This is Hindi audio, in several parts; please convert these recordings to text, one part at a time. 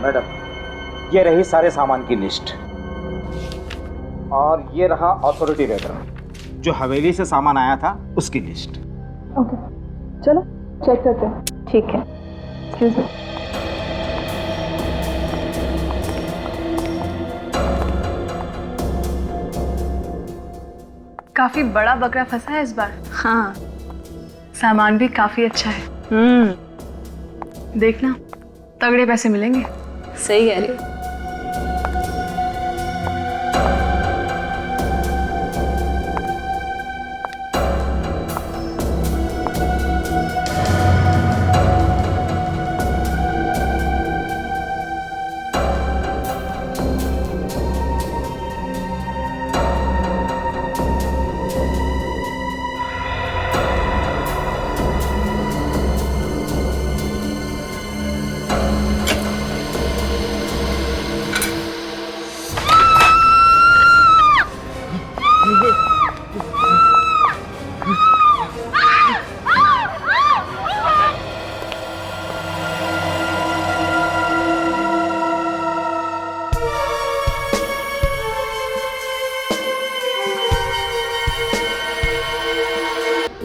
मैडम, ये रही सारे सामान की लिस्ट और ये रहा अथॉरिटी लेटर जो हवेली से सामान आया था उसकी लिस्ट। ओके, चलो चेक करते हैं। ठीक है, एक्सक्यूज मी। काफी बड़ा बकरा फंसा है इस बार। हाँ, सामान भी काफी अच्छा है। देखना, तगड़े पैसे मिलेंगे। सही कह रही हो।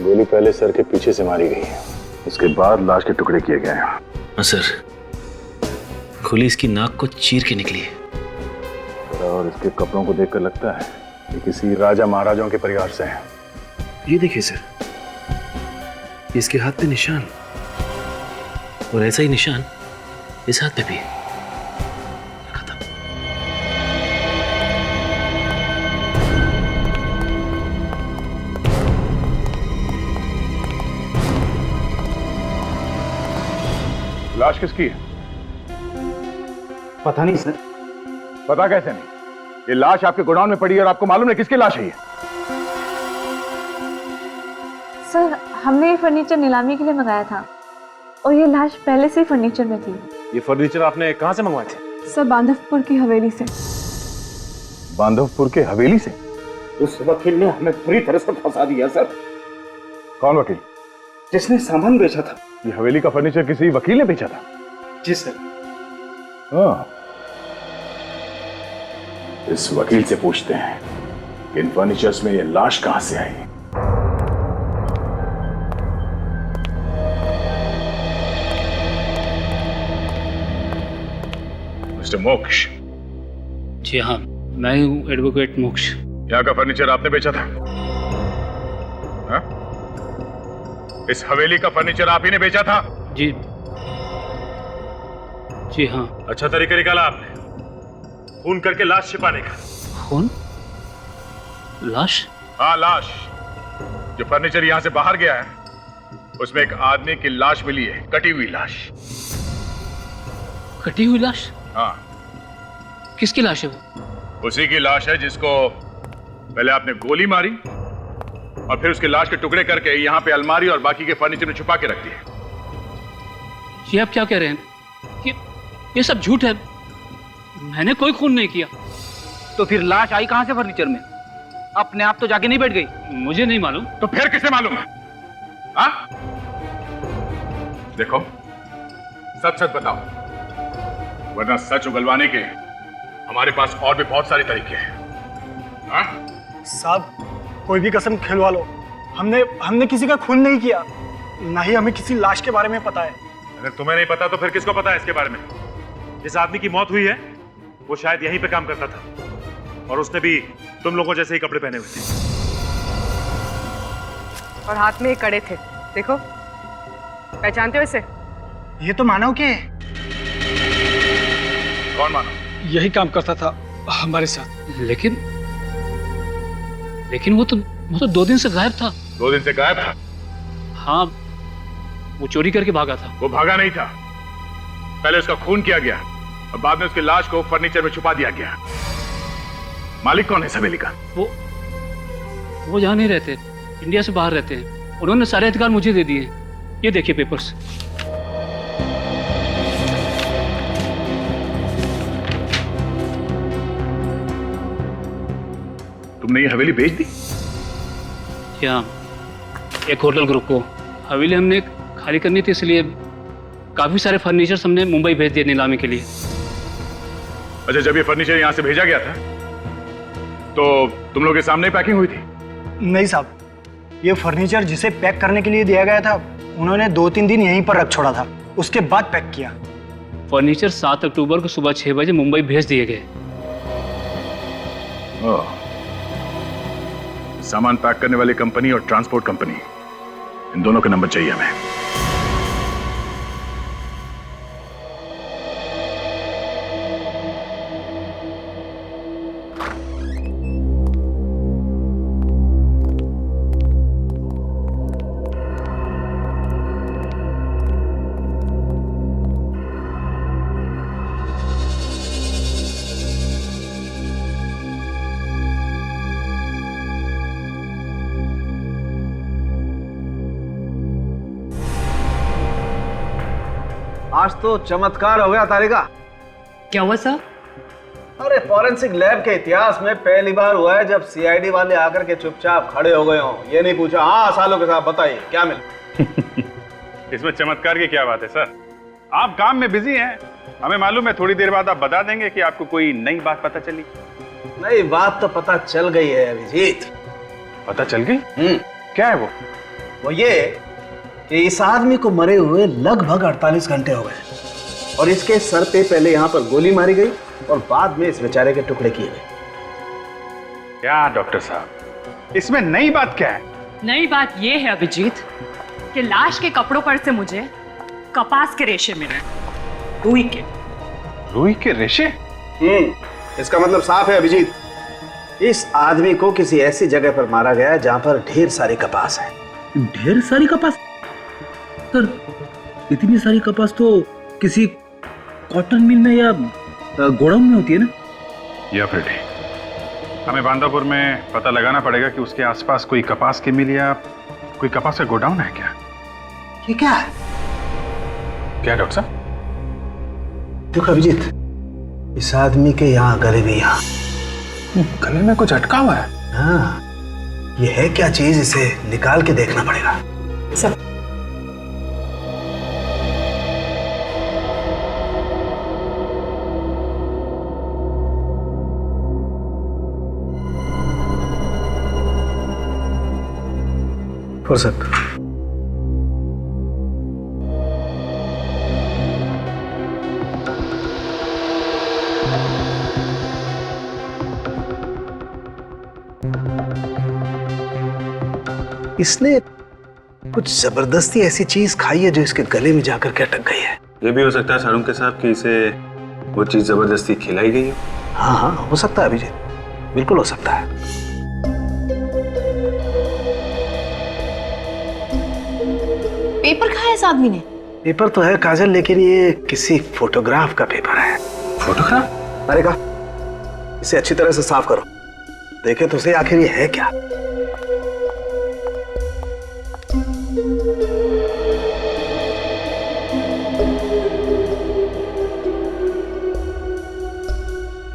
गोली पहले सर के पीछे से मारी गई है, उसके बाद लाश के टुकड़े किए गए हैं। हाँ सर, गोली इसकी नाक को चीर के निकली है। और इसके कपड़ों को देखकर लगता है कि किसी राजा महाराजाओं के परिवार से है। ये देखिए सर, इसके हाथ पे निशान, और ऐसा ही निशान इस हाथ पे भी है। खत्म। लाश किसकी है? पता नहीं सर। पता कैसे नहीं? ये लाश आपके गोडाउन में पड़ी है और आपको मालूम है किसकी लाश है ये? सर, हमने ये फर्नीचर नीलामी के लिए मंगाया था और ये लाश पहले से ही फर्नीचर में थी। ये फर्नीचर आपने कहाँ से मंगवाए थे? सर, बांधवपुर की हवेली से। बांधवपुर के हवेली से? उस वकील ने हमें पूरी तरह से फंसा दिया सर। कौन वकील? जिसने सामान बेचा था। ये हवेली का फर्नीचर किसी वकील ने बेचा था? जी सर। हाँ, इस वकील से पूछते हैं कि इन फर्नीचर्स में ये लाश कहां से आई। मिस्टर मोक्ष। जी हाँ, मैं ही हूँ एडवोकेट मोक्ष। यहाँ का फर्नीचर आपने बेचा था? हाँ? इस हवेली का फर्नीचर आप ही ने बेचा था? जी जी हाँ। अच्छा तरीका निकाला आपने खून करके लाश छिपाने का। खून? लाश? हाँ, लाश। जो फर्नीचर यहाँ से बाहर गया है उसमें एक आदमी की लाश मिली है, कटी हुई लाश। कटी हुई लाश? हाँ। किसकी लाश है वो? उसी की लाश है जिसको पहले आपने गोली मारी और फिर उसकी लाश के टुकड़े करके यहाँ पे अलमारी और बाकी के फर्नीचर में छुपा के रख दिया। ये आप क्या कह रहे हैं? ये सब झूठ है। मैंने कोई खून नहीं किया। तो फिर लाश आई कहां से फर्नीचर में? अपने आप तो जाके नहीं बैठ गई? मुझे नहीं मालूम। तो फिर किसे मालूम है? हाँ? देखो, सच सच बताओ, वरना सच उगलवाने के हमारे पास और भी बहुत सारे तरीके हैं। हाँ? साहब, कोई भी कसम खिलवा लो, हमने किसी का खून नहीं किया, ना ही हमें किसी लाश के बारे में पता है। अगर तुम्हें नहीं पता तो फिर किसको पता है इसके बारे में? जिस आदमी की मौत हुई है वो शायद यहीं पे काम करता था और उसने भी तुम लोगों जैसे ही कपड़े पहने हुए थे और हाथ में ये कड़े थे। देखो, पहचानते हो इसे? ये तो मानव के। कौन मानो? यही काम करता था हमारे साथ। लेकिन वो तो 2 दिन से गायब था। 2 दिन से गायब था? हाँ, वो चोरी करके भागा था। वो भागा नहीं था, पहले उसका खून किया गया और बाद में उसकी लाश को फर्नीचर में छुपा दिया गया। मालिक कौन है इस हवेली का? वो यहाँ नहीं रहते, इंडिया से बाहर रहते हैं। उन्होंने सारे अधिकार मुझे दे दिए। ये देखिए पेपर्स। तुमने ये हवेली बेच दी? क्या? एक होटल ग्रुप को हवेली हमने खाली करनी थी, इसलिए काफी सारे फर्नीचर हमने मुंबई भेज दिए नीलामी के लिए। अच्छा, जब ये फर्नीचर यहाँ से भेजा गया था तो तुम लोग के सामने ही पैकिंग हुई थी? नहीं साहब, ये फर्नीचर जिसे पैक करने के लिए दिया गया था उन्होंने 2-3 दिन यहीं पर रख छोड़ा था, उसके बाद पैक किया। फर्नीचर 7 अक्टूबर को सुबह 6 बजे मुंबई भेज दिए गए। सामान पैक करने वाली कंपनी और ट्रांसपोर्ट कंपनी, इन दोनों के नंबर चाहिए हमें। आज तो चमत्कार हो गया तारिका। क्या हुआ सर? अरे फॉरेंसिक लैब के इतिहास में पहली बार हुआ है जब सीआईडी वाले आकर के चुपचाप खड़े हो गए हों, ये नहीं पूछा हाँ सालों के साथ बताइए क्या मिला। इसमें चमत्कार की क्या बात है सर? आप काम में बिजी हैं, हमें मालूम है। थोड़ी देर बाद आप बता देंगे कि आपको कोई नई बात पता चली। नई बात तो पता चल गई है अभिजीत। पता चल गई? क्या है वो ये कि इस आदमी को मरे हुए लगभग 48 घंटे हो गए और इसके सर पे पहले यहाँ पर गोली मारी गई और बाद में इस बेचारे के टुकड़े किए गए। क्या डॉक्टर साहब, इसमें नई बात क्या है? नई बात यह है अभिजीत कि लाश के कपड़ों पर से मुझे कपास के रेशे मिले, रुई के। रुई के रेशे? इसका मतलब साफ है अभिजीत, इस आदमी को किसी ऐसी जगह पर मारा गया है जहां पर ढेर सारी कपास है। ढेर सारी कपास? सर, इतनी सारी कपास तो किसी कॉटन मिल में या गोडाउन में होती है ना? या फिर ठीक, हमें बांदापुर में पता लगाना पड़ेगा कि उसके आसपास कोई कपास की मिल या कोई कपास का गोडाउन है क्या? ये क्या है? क्या डॉक्टर साहब? देखो अभिजीत, इस आदमी के यहाँ गले में यहाँ गले में कुछ अटका हुआ है। हाँ, ये है क्या चीज, इसे निकाल के देखना पड़ेगा। सर फुर्सत। इसने कुछ जबरदस्ती ऐसी चीज खाई है जो इसके गले में जाकर के अटक गई है। ये भी हो सकता है सारुण के साहब कि इसे वो चीज जबरदस्ती खिलाई गई हो। हाँ हाँ, हो सकता है अभिजीत, बिल्कुल हो सकता है। पेपर खाया इस आदमी ने? पेपर तो है काजल, लेकिन ये किसी फोटोग्राफ का पेपर है। फोटोग्राफ? अरे का, इसे अच्छी तरह से साफ करो, देखे तो सही आखिर ये है क्या।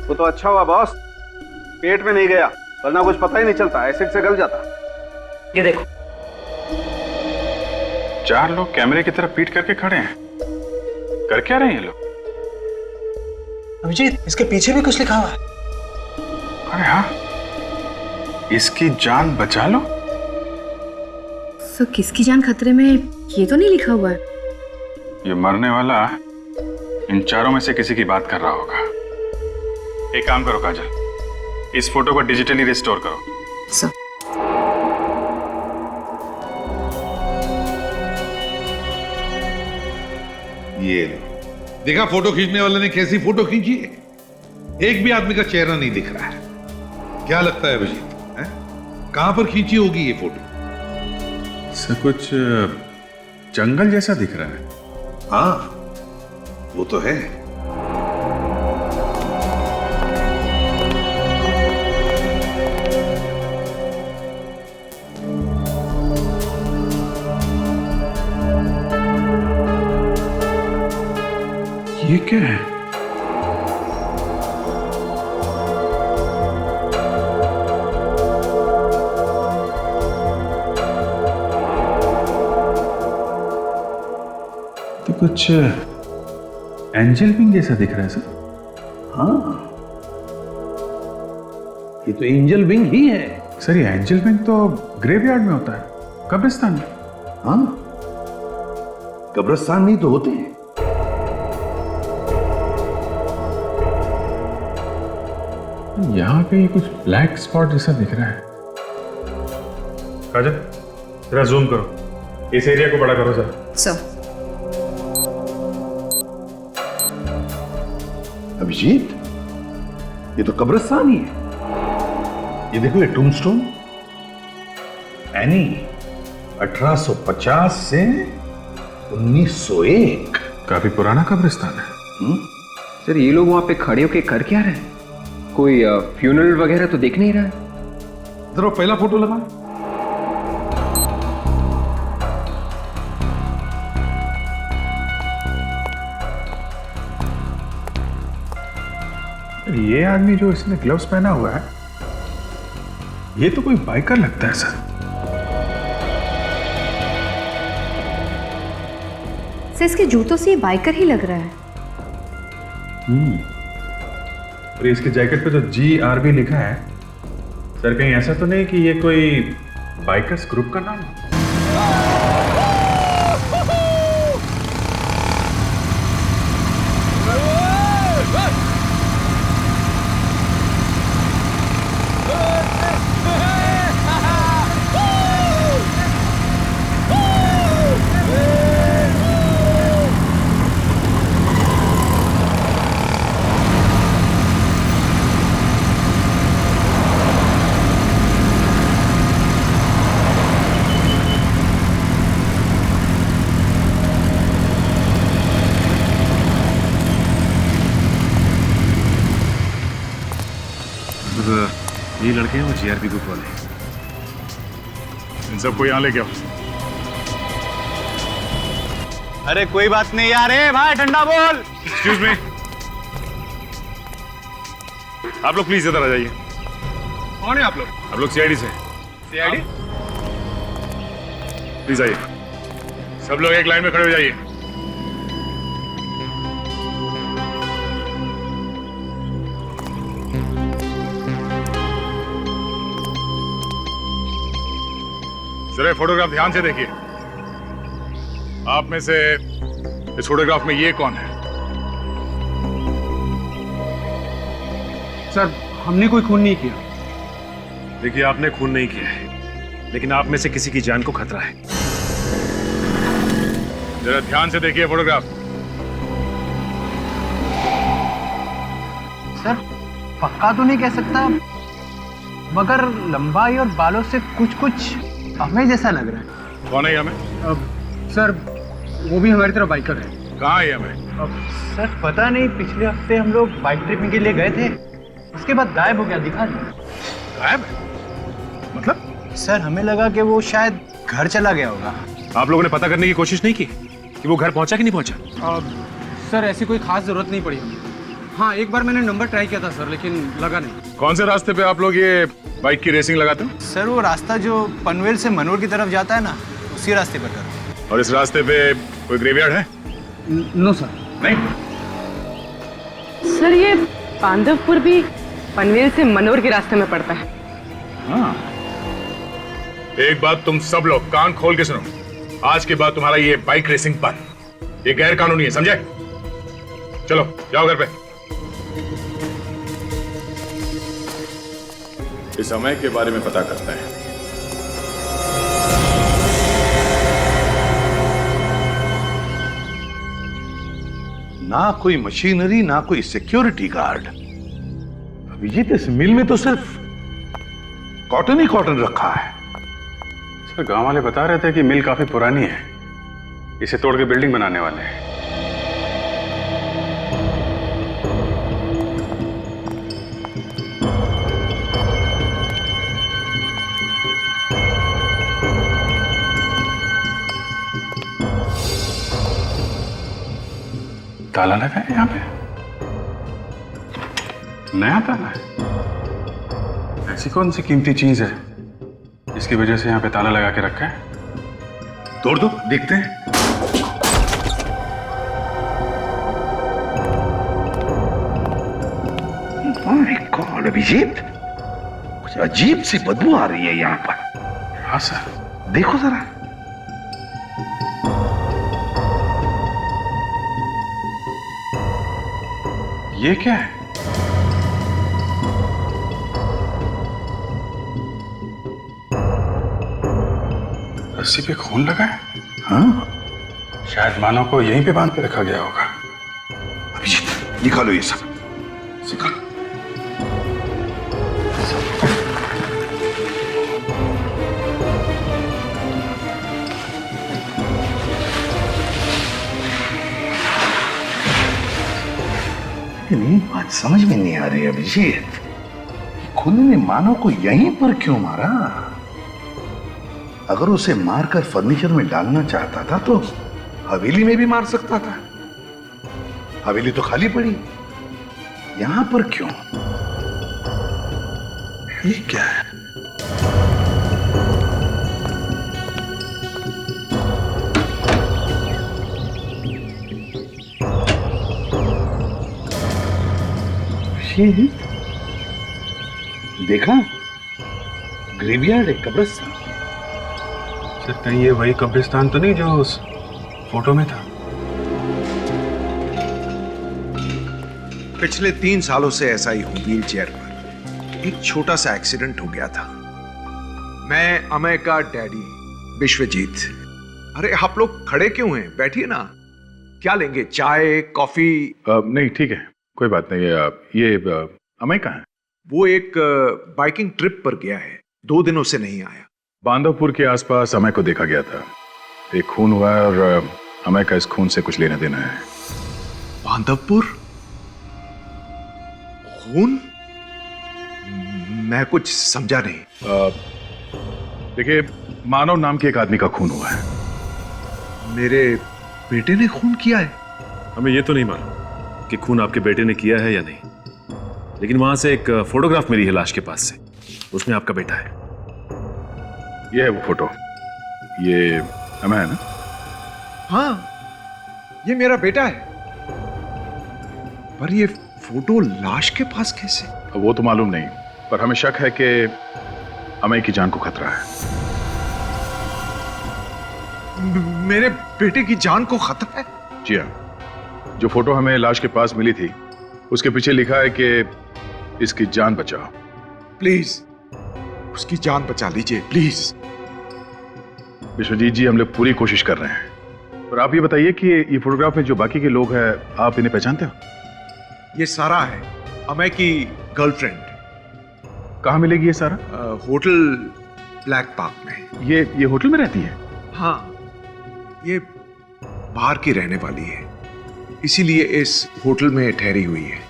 वो तो अच्छा हुआ बॉस, पेट में नहीं गया, वरना कुछ पता ही नहीं चलता, एसिड से गल जाता। ये देखो, 4 लोग कैमरे की तरफ पीट करके खड़े हैं। कर क्या रहे हैं ये लोग? अभिजीत, इसके पीछे भी कुछ लिखा हुआ है। अरे हाँ, इसकी जान बचा लो। सर, किसकी जान खतरे में, ये तो नहीं लिखा हुआ है। ये मरने वाला इन चारों में से किसी की बात कर रहा होगा। एक काम करो काजल, इस फोटो को डिजिटली रिस्टोर करो। सर, ये देखा फोटो खींचने वाले ने कैसी फोटो खींची है? एक भी आदमी का चेहरा नहीं दिख रहा है। क्या लगता है अभिजीत, कहां पर खींची होगी ये फोटो? सब कुछ जंगल जैसा दिख रहा है। हाँ, वो तो है। ये क्या है? तो कुछ एंजल विंग जैसा दिख रहा है सर। हाँ, ये तो एंजल विंग ही है। सर ये एंजल विंग तो ग्रेवयार्ड में होता है, कब्रिस्तान में। हाँ, कब्रिस्तान में तो होते हैं। यहाँ पे कुछ ब्लैक स्पॉट जैसा दिख रहा है। काजल जरा जूम करो, इस एरिया को बड़ा करो जरा। सर अभिजीत, ये तो कब्रिस्तान ही है। ये देखो ये टूमस्टोन, एनी 1850 से 1901। काफी पुराना कब्रिस्तान है। सर ये लोग वहां पे खड़े होके कर क्या रहे हैं? कोई फ्यूनरल वगैरह तो दिख नहीं रहा है। जरा पहला फोटो लगा। ये आदमी जो इसने ग्लव्स पहना हुआ है, ये तो कोई बाइकर लगता है सर। सर इसके जूतों से ये बाइकर ही लग रहा है। और इसके जैकेट पे जो GRB लिखा है, सर कहीं ऐसा तो नहीं कि ये कोई बाइकर्स ग्रुप का नाम है? ये लड़के हैं वो GRB ग्रुप वाले। इन सबको यहाँ लेके आओ। अरे कोई बात नहीं यार, भाई ठंडा बोल। एक्सक्यूज मी, आप लोग प्लीज इधर आ जाइए। कौन है आप लोग? आप लोग CID से। CID? प्लीज आइए, सब लोग एक लाइन में खड़े हो जाइए। जरा फोटोग्राफ ध्यान से देखिए। आप में से इस फोटोग्राफ में ये कौन है? सर हमने कोई खून नहीं किया। देखिए आपने खून नहीं किया है, लेकिन आप में से किसी की जान को खतरा है। जरा ध्यान से देखिए फोटोग्राफ। सर पक्का तो नहीं कह सकता, मगर लंबाई और बालों से कुछ हमें जैसा लग रहा है। कौन है ये हमें? सर वो भी हमारी तरह बाइकर है। कहाँ है ये हमें? सर पता नहीं, पिछले हफ्ते हम लोग बाइक ट्रिपिंग के लिए गए थे, उसके बाद गायब हो गया, दिखा नहीं। गायब? मतलब? सर हमें लगा कि वो शायद घर चला गया होगा। आप लोगों ने पता करने की कोशिश नहीं की कि वो घर पहुंचा कि नहीं पहुंचा? सर ऐसी कोई खास जरूरत नहीं पड़ी हमें। हाँ एक बार मैंने नंबर ट्राई किया था सर, लेकिन लगा नहीं। कौन से रास्ते पे आप लोग ये बाइक की रेसिंग लगाते हो? सर वो रास्ता जो पनवेल से मनोर की तरफ जाता है ना, उसी रास्ते पर कर। और इस रास्ते पे कोई ग्रेवयार्ड है? No sir. नहीं? सर ये पांडवपुर भी पनवेल से मनोर के रास्ते में पड़ता है। हाँ। एक बात तुम सब लोग कान खोल के सुनो, आज के बाद तुम्हारा ये बाइक रेसिंग बंद। ये गैर कानूनी है, समझे? चलो जाओ घर पे। इस समय के बारे में पता करते हैं। ना कोई मशीनरी, ना कोई सिक्योरिटी गार्ड। अभिजीत इस मिल में तो सिर्फ कॉटन ही कॉटन रखा है। सर गांव वाले बता रहे थे कि मिल काफी पुरानी है, इसे तोड़ के बिल्डिंग बनाने वाले हैं। ताला लगा है यहाँ पे, नया ताला है। ऐसी कौन सी कीमती चीज है इसकी वजह से यहाँ पे ताला लगा के रखा है? तोड़ दो, देखते हैं। अभिजीत, कुछ अजीब सी बदबू आ रही है यहाँ पर। हाँ सर। देखो जरा। ये क्या है? रस्सी पे खून लगा है। हाँ, शायद मानव को यहीं पे बांध के रखा गया होगा। अभिजीत निकालो ये सब, निकालो। लेकिन एक बात समझ में नहीं आ रही अभिजीत, खुद ने मानव को यहीं पर क्यों मारा? अगर उसे मारकर फर्नीचर में डालना चाहता था तो हवेली में भी मार सकता था। हवेली तो खाली पड़ी, यहां पर क्यों? ये क्या है? देखा, ग्रेवयार्ड है, कब्रिस्तान। सर कहीं ये वही कब्रिस्तान तो नहीं जो उस फोटो में था? पिछले 3 सालों से ऐसा ही हूं, व्हील चेयर पर। एक छोटा सा एक्सीडेंट हो गया था। मैं अमय का डैडी विश्वजीत। अरे आप लोग खड़े क्यों हैं? बैठिए ना। क्या लेंगे, चाय, कॉफी? नहीं ठीक है, कोई बात नहीं। ये अमय कहाँ है? वो एक बाइकिंग ट्रिप पर गया है, 2 दिनों से नहीं आया। बांधवपुर के आसपास अमय को देखा गया था। एक खून हुआ है और अमय का इस खून से कुछ लेना देना है। बांधवपुर? खून? मैं कुछ समझा नहीं। देखिए, मानव नाम के एक आदमी का खून हुआ है। मेरे बेटे ने खून किया है? हमें ये तो नहीं मालूम कि खून आपके बेटे ने किया है या नहीं, लेकिन वहां से एक फोटोग्राफ मिली है लाश के पास से, उसमें आपका बेटा है। ये है वो फोटो। ये अमय है ना? हाँ, ये मेरा बेटा है। पर ये फोटो लाश के पास कैसे? वो तो मालूम नहीं, पर हमें शक है कि अमय की जान को खतरा है। मेरे बेटे की जान को खतरा है? जी हाँ। जो फोटो हमें लाश के पास मिली थी, उसके पीछे लिखा है कि इसकी जान बचाओ। प्लीज उसकी जान बचा लीजिए, प्लीज। विश्वजीत जी, हम लोग पूरी कोशिश कर रहे हैं। पर आप ये बताइए कि ये फोटोग्राफ में जो बाकी के लोग हैं, आप इन्हें पहचानते हो? ये सारा है, अमय की गर्लफ्रेंड। कहाँ मिलेगी ये सारा? होटल ब्लैक पार्क में। ये होटल में रहती है? हाँ, ये बाहर की रहने वाली है, इसीलिए इस होटल में ठहरी हुई है।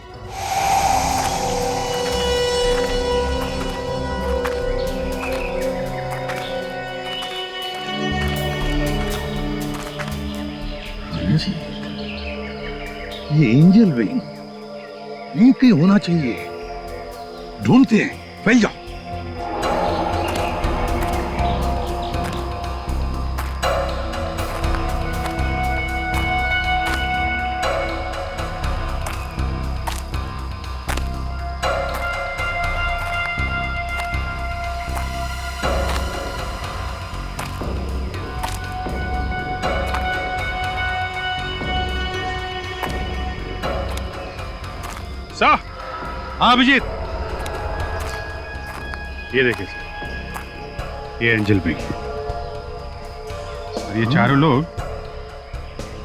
ये एंजल विंग यहीं कहीं होना चाहिए। ढूंढते हैं, फैल जाओ। सर। हाँ अभिजीत, ये देखिए सर, ये एंजल विंग और ये चारों लोग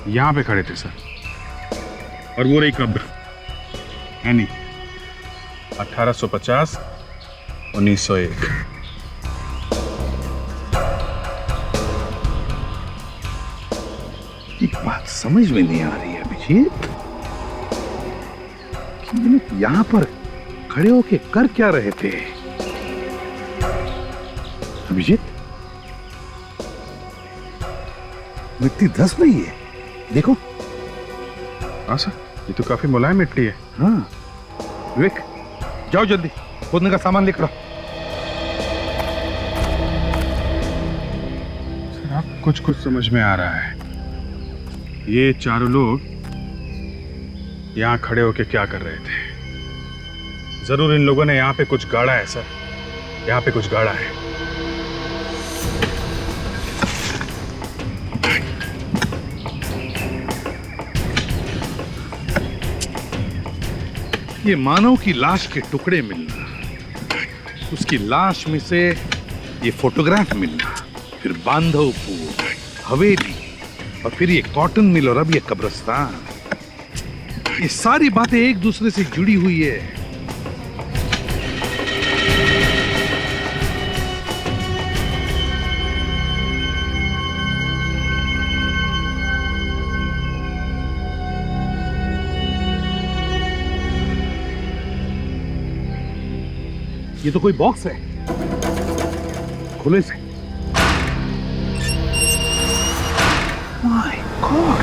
यहाँ पे खड़े थे सर। और वो रही कब्र, है नहीं? 1850, 1901। एक बात समझ में नहीं आ रही है अभिजीत, यहां पर खड़े होके कर क्या रहे थे? अभिजीत, मिट्टी धंस रही है, देखो। हाँ सर, ये तो काफी मुलायम मिट्टी है। हाँ, विवेक जाओ जल्दी, खोदने का सामान लेकर आओ। सर, अब कुछ कुछ समझ में आ रहा है। ये चारों लोग यहाँ खड़े होके क्या कर रहे थे? जरूर इन लोगों ने यहाँ पे कुछ गाड़ा है सर, यहाँ पे कुछ गाड़ा है। ये मानव की लाश के टुकड़े मिलना, उसकी लाश में से ये फोटोग्राफ मिलना, फिर बांधवपुर, हवेली, और फिर ये कॉटन मिल, और अब ये कब्रिस्तान, ये सारी बातें एक दूसरे से जुड़ी हुई है। ये तो कोई बॉक्स है, खुले से। माय गॉड,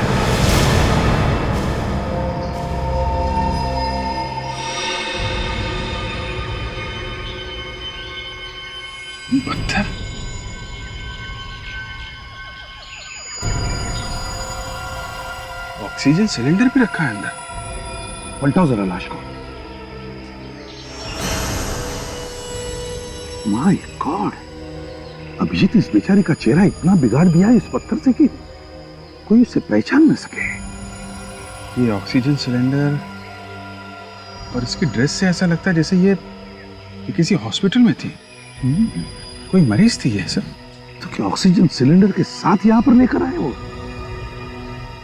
पत्थर। ऑक्सीजन सिलेंडर भी रखा है अंदर। पलटाओ जरा लाश को। माय गॉड, अभिजीत इस बेचारी का चेहरा इतना बिगाड़ दिया इस पत्थर से कि कोई इसे पहचान न सके। ये ऑक्सीजन सिलेंडर और इसकी ड्रेस से ऐसा लगता है जैसे ये किसी हॉस्पिटल में थी। कोई मरीज थी ये सब। तो क्या ऑक्सीजन सिलेंडर के साथ यहाँ पर लेकर आए वो?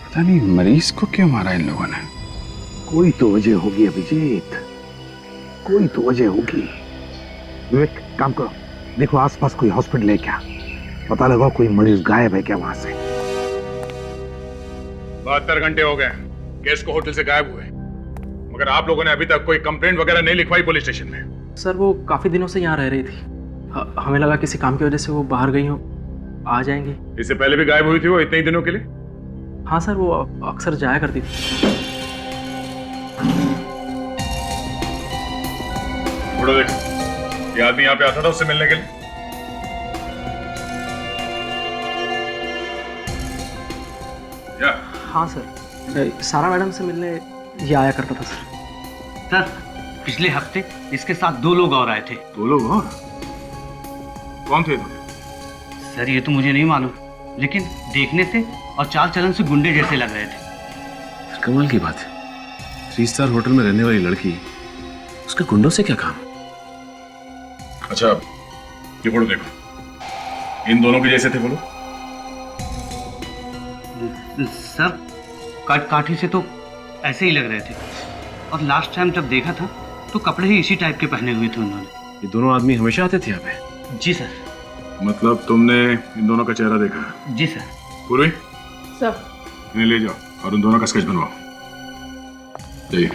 पता नहीं मरीज को क्यों मारा इन लोगों ने। कोई तो वजह होगी अभिजीत, कोई तो वजह होगी। विवेक, काम करो, देखो आसपास कोई हॉस्पिटल है क्या, पता लगाओ कोई मरीज गायब है क्या वहां से। 72 घंटे हो गए केस को होटल से गायब हुए, मगर आप लोगों ने अभी तक कोई कंप्लेंट वगैरह नहीं लिखवाई पुलिस स्टेशन में। सर वो काफी दिनों से यहाँ रह रही थी, हमें लगा किसी काम की वजह से वो बाहर गई हो, आ जाएंगी। इससे पहले भी गायब हुई थी वो इतने ही दिनों के लिए? हाँ सर, वो अक्सर जाया करती थी। थोड़ा देख, ये आदमी यहाँ पे आता था उससे मिलने के लिए? क्या? हाँ सर, सारा मैडम से मिलने ये आया करता था सर। सर पिछले हफ्ते इसके साथ 2 लोग और आए थे। 2 लोग और? कौन थे? सर ये तो मुझे नहीं मालूम, लेकिन देखने से और चाल चलन से गुंडे जैसे लग रहे थे। कमाल की बात है, 3 स्टार होटल में रहने वाली लड़की, उसका गुंडों से क्या काम? अच्छा ये फोटो देखो, इन दोनों के जैसे थे बोलो। सर काठी से तो ऐसे ही लग रहे थे, और लास्ट टाइम जब देखा था तो कपड़े ही इसी टाइप के पहने हुए थे उन्होंने। ये दोनों आदमी हमेशा आते थे यहाँ पे? जी सर। मतलब तुमने इन दोनों का चेहरा देखा? जी सर। पूर्वी सर, इन्हें ले जाओ और उन दोनों का स्केच बनवाओ। जाइए।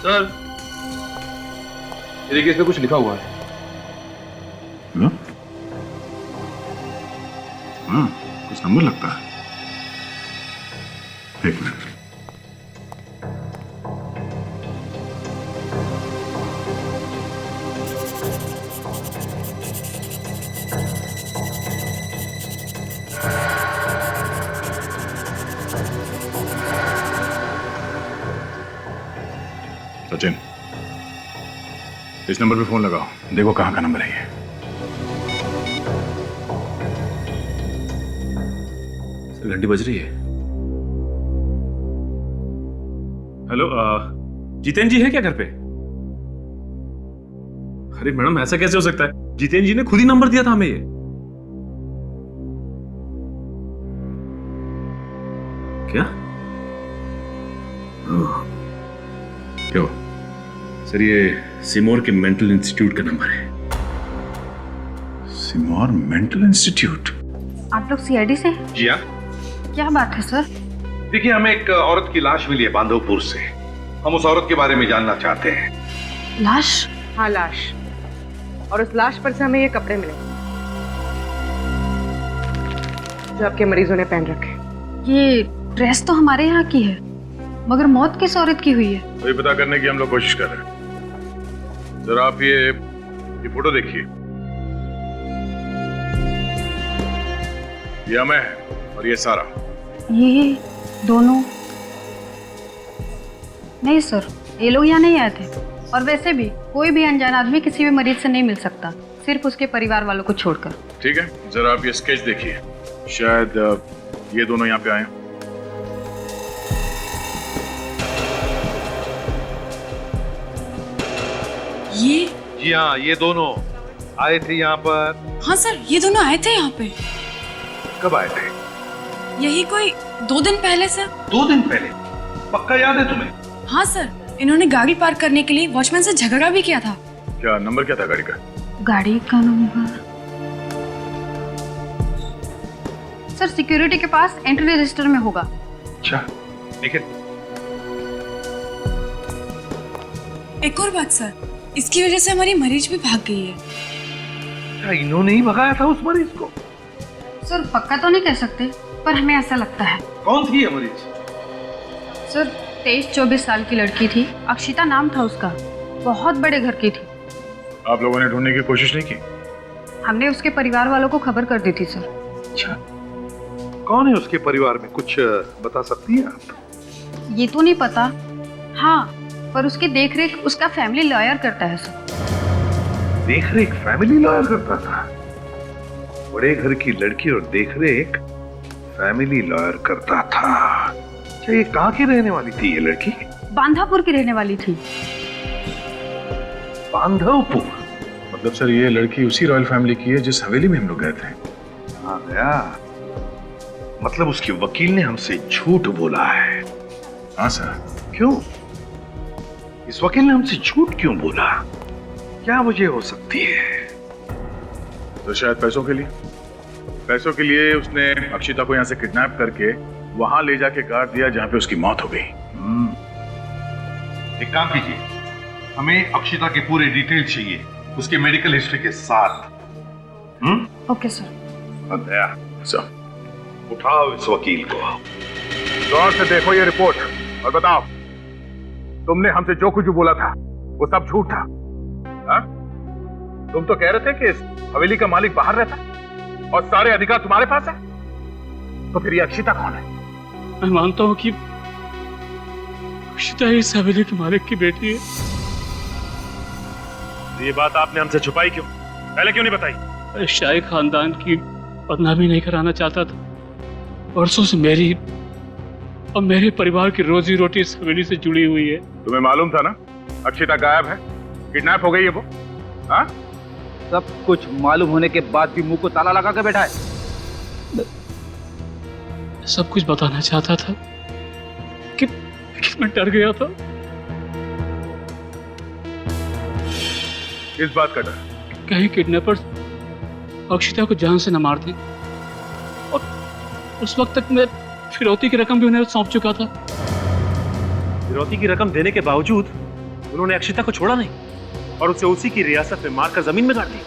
सर ये देखिए, इसमें कुछ लिखा हुआ है। हाँ, कुछ नंबर लगता है। एक मिनट। सचिन, इस नंबर पे फोन लगाओ, देखो कहाँ का नंबर है ये। घंटी बज रही है। हेलो, जितेंद्र जी है क्या घर पे? अरे मैडम ऐसा कैसे हो सकता है, जितेंद्र जी ने खुद ही नंबर दिया था हमें ये। क्या? क्यों? सर ये सिमोर के मेंटल इंस्टीट्यूट का नंबर है। सिमोर मेंटल इंस्टीट्यूट? आप लोग सीआईडी से? जी हाँ। क्या बात है सर? देखिए, हमें एक औरत की लाश मिली है बांधवपुर से, हम उस औरत के बारे में जानना चाहते हैं। लाश? हाँ लाश, और उस लाश पर से हमें ये कपड़े मिले जो आपके मरीजों ने पहन रखे। ये ड्रेस तो हमारे यहाँ की है, मगर मौत किस औरत की हुई है? वही पता करने की हम लोग कोशिश कर रहे हैं। जरा आप ये फोटो देखिए। ये अमय है और ये सारा। ये दोनों नहीं सर, ये लोग यहाँ नहीं आए थे। और वैसे भी कोई भी अनजान आदमी किसी भी मरीज से नहीं मिल सकता, सिर्फ उसके परिवार वालों को छोड़कर। ठीक है, जरा आप ये स्केच देखिए, शायद ये दोनों यहाँ पे आए। ये? जी हाँ, ये दोनों आए थे यहाँ पर। हाँ सर, ये दोनों आए थे यहाँ पे। कब आए थे? यही कोई 2 दिन पहले सर। 2 दिन पहले? पक्का याद है तुम्हें? हाँ सर, इन्होंने गाड़ी पार्क करने के लिए वॉचमैन से झगड़ा भी किया था। क्या नंबर क्या था गाड़ी का? गाड़ी का नंबर सर सिक्योरिटी के पास एंट्री रजिस्टर में होगा। अच्छा, लेकिन एक और बात सर, इसकी वजह से हमारी मरीज भी भाग गई है। क्या इन्होंने ही भगाया था उस मरीज को? सर पक्का तो नहीं कह सकते, पर हमें ऐसा लगता है। कौन थी ये मरीज? सर 23-24 साल की लड़की थी, अक्षिता नाम था उसका, बहुत बड़े घर की थी। आप लोगों ने ढूंढने की कोशिश नहीं की? हमने उसके परिवार वालों को खबर कर दी थी सर। अच्छा, कौन है उसके परिवार में, कुछ बता सकती हैं आप? ये तो नहीं पता, हाँ, पर उसकी देखरेख उसका फैमिली लॉयर करता है सर। देखरेख फैमिली लॉयर करता था? बड़े घर की लड़की और देखरेख फैमिली लॉयर करता था। अच्छा, ये कहाँ की रहने वाली थी ये लड़की? बांधापुर की रहने वाली थी। बांधापुर? मतलब सर ये लड़की उसी रॉयल फैमिली की है जिस हवेली में हम लोग गए थे। हाँ गया, मतलब उसके वकील ने हमसे झूठ बोला है। हाँ सर। क्यों? इस वकील ने हमसे झूठ क्यों बोला? क्या वजह हो सकती है? तो शायद पैसों के लिए। पैसों के लिए उसने अक्षिता को यहाँ से किडनैप करके वहां ले जाके गाड़ दिया जहां पे उसकी मौत हो गई। एक काम कीजिए, हमें अक्षिता के पूरे डिटेल चाहिए, उसके मेडिकल हिस्ट्री के साथ। Okay sir. दया सर, उठाओ इस वकील को। गौर से देखो ये रिपोर्ट और बताओ, तुमने हमसे जो कुछ भी बोला था वो सब झूठ था। हा? तुम तो कह रहे थे कि इस हवेली का मालिक बाहर रहता और सारे अधिकार तुम्हारे पास है, तो फिर ये अक्षिता कौन है? मैं मानता हूं कि अक्षिता इस हवेली के मालिक की बेटी है। ये बात आपने हमसे छुपाई क्यों? पहले क्यों नहीं बताई? शाही खानदान की बदनामी नहीं कराना चाहता था। वर्षों से मेरी और मेरे परिवार की रोजी रोटी इस हवेली से जुड़ी हुई है। तुम्हें मालूम था ना अक्षिता गायब है, किडनैप हो गई है वो? हाँ? सब कुछ मालूम होने के बाद भी मुंह को ताला लगा के बैठा है। सब कुछ बताना चाहता था कि मैं डर गया था। इस बात का डर? कहीं किडनैपर्स अक्षिता को जान से न मार दें। और उस वक्त तक मैं फिरौती की रकम भी उन्हें सौंप चुका था। फिरौती की रकम देने के बावजूद उन्होंने अक्षिता को छोड़ा नहीं और उसे उसी की रियासत में मारकर जमीन में गाड़ दिया।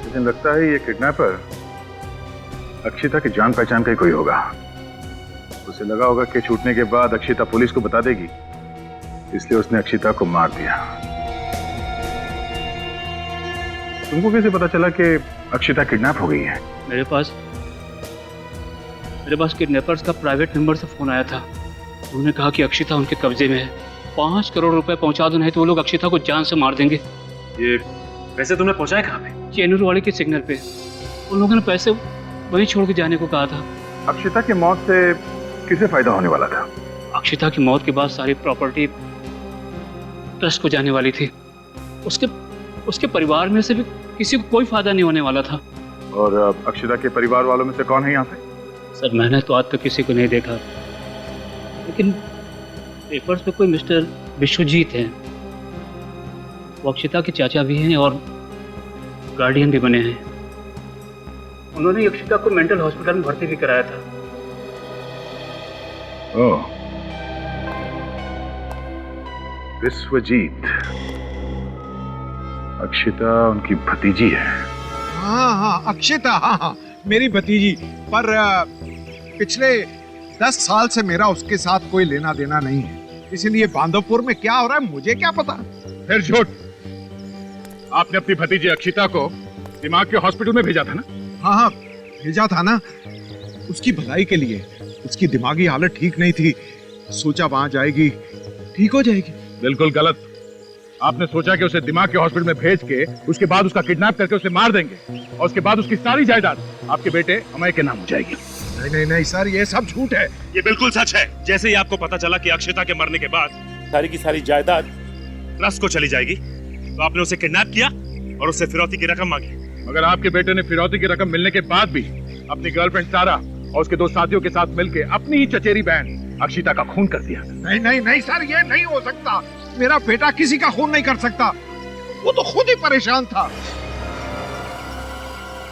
लेकिन लगता है ये किडनैपर अक्षिता की जान पहचान का ही कोई होगा। उसे लगा होगा कि छूटने के बाद अक्षिता पुलिस को बता देगी, इसलिए उसने अक्षिता को मार दिया। तुमको कैसे पता चला कि अक्षिता किडनैप हो गई है? मेरे पास किडनैपर्स का प्राइवेट नंबर से फोन आया था। उन्होंने कहा कि अक्षिता उनके कब्जे में है, 5 करोड़ रुपए पहुंचा दो, नहीं तो वो लोग अक्षिता को जान से मार देंगे। ये पैसे तुमने पहुंचाए कहाँ पे? चेनूरवाड़ी के सिग्नल पे। उन लोगों ने पैसे वहीं छोड़ के जाने को कहा था। अक्षिता की मौत से किसे फायदा होने वाला था? अक्षिता की मौत के बाद सारी प्रॉपर्टी ट्रस्ट को जाने वाली थी। उसके परिवार में से भी किसी को कोई फायदा नहीं होने वाला था। और अक्षिता के परिवार वालों में से कौन है यहाँ पे? सर मैंने तो आज तक किसी को नहीं देखा, लेकिन पेपर्स पे कोई मिस्टर विश्वजीत हैं। वो अक्षिता के चाचा भी हैं और गार्डियन भी बने हैं। उन्होंने अक्षिता को मेंटल हॉस्पिटल में भर्ती भी कराया था। ओह, विश्वजीत। अक्षिता उनकी भतीजी है। हाँ, अक्षिता, हाँ, मेरी भतीजी। पर पिछले 10 साल से मेरा उसके साथ कोई लेना देना नहीं है, इसलिए बांधापुर में क्या हो रहा है मुझे क्या पता। फिर झूठ। आपने अपनी भतीजी अक्षिता को दिमाग के हॉस्पिटल में भेजा था ना? हाँ, भेजा था ना, उसकी भलाई के लिए। उसकी दिमागी हालत ठीक नहीं थी, सोचा वहां जाएगी ठीक हो जाएगी। बिल्कुल गलत। आपने सोचा कि उसे दिमाग के हॉस्पिटल में भेज के उसके बाद उसका किडनैप करके उसे मार देंगे और उसके बाद उसकी सारी जायदाद आपके बेटे अमय के नाम हो जाएगी। नहीं नहीं नहीं सर, ये सब झूठ है। ये बिल्कुल सच है। जैसे ही आपको पता चला कि अक्षता के मरने के बाद सारी की सारी जायदाद ट्रस्ट को चली जाएगी, तो आपने उसे किडनैप किया और उससे फिरौती की रकम मांगी। मगर आपके बेटे ने फिरौती की रकम मिलने के बाद भी अपनी गर्लफ्रेंड सारा और उसके दो साथियों के साथ मिलकर अपनी ही चचेरी बहन अक्षिता का खून कर दिया। नहीं नहीं नहीं सर, ये नहीं हो सकता। मेरा बेटा किसी का खून नहीं कर सकता, वो तो खुद ही परेशान था।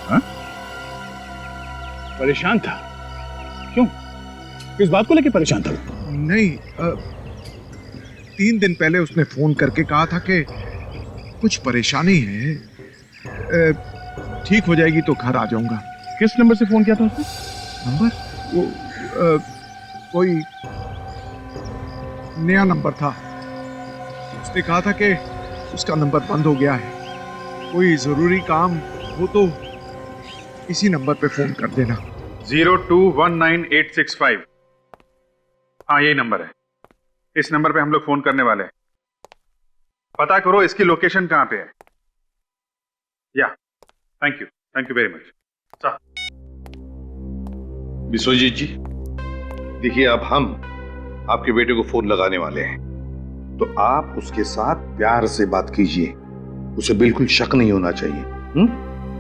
हा? परेशान था? क्यों? किस बात को लेकर परेशान था? नहीं, 3 दिन पहले उसने फोन करके कहा था कि कुछ परेशानी है, ठीक हो जाएगी तो घर आ जाऊंगा। किस नंबर से फोन किया था उसने? नंबर? वो कोई नया नंबर था। उसने कहा था कि उसका नंबर बंद हो गया है, कोई जरूरी काम हो तो इसी नंबर पे फोन कर देना। 0219865। हाँ, यही नंबर है। इस नंबर पे हम लोग फोन करने वाले हैं। पता करो इसकी लोकेशन कहां पे है। या thank you very much. Vishwajeet ji, देखिए अब हम आपके बेटे को फोन लगाने वाले हैं, तो आप उसके साथ प्यार से बात कीजिए, उसे बिल्कुल शक नहीं होना चाहिए।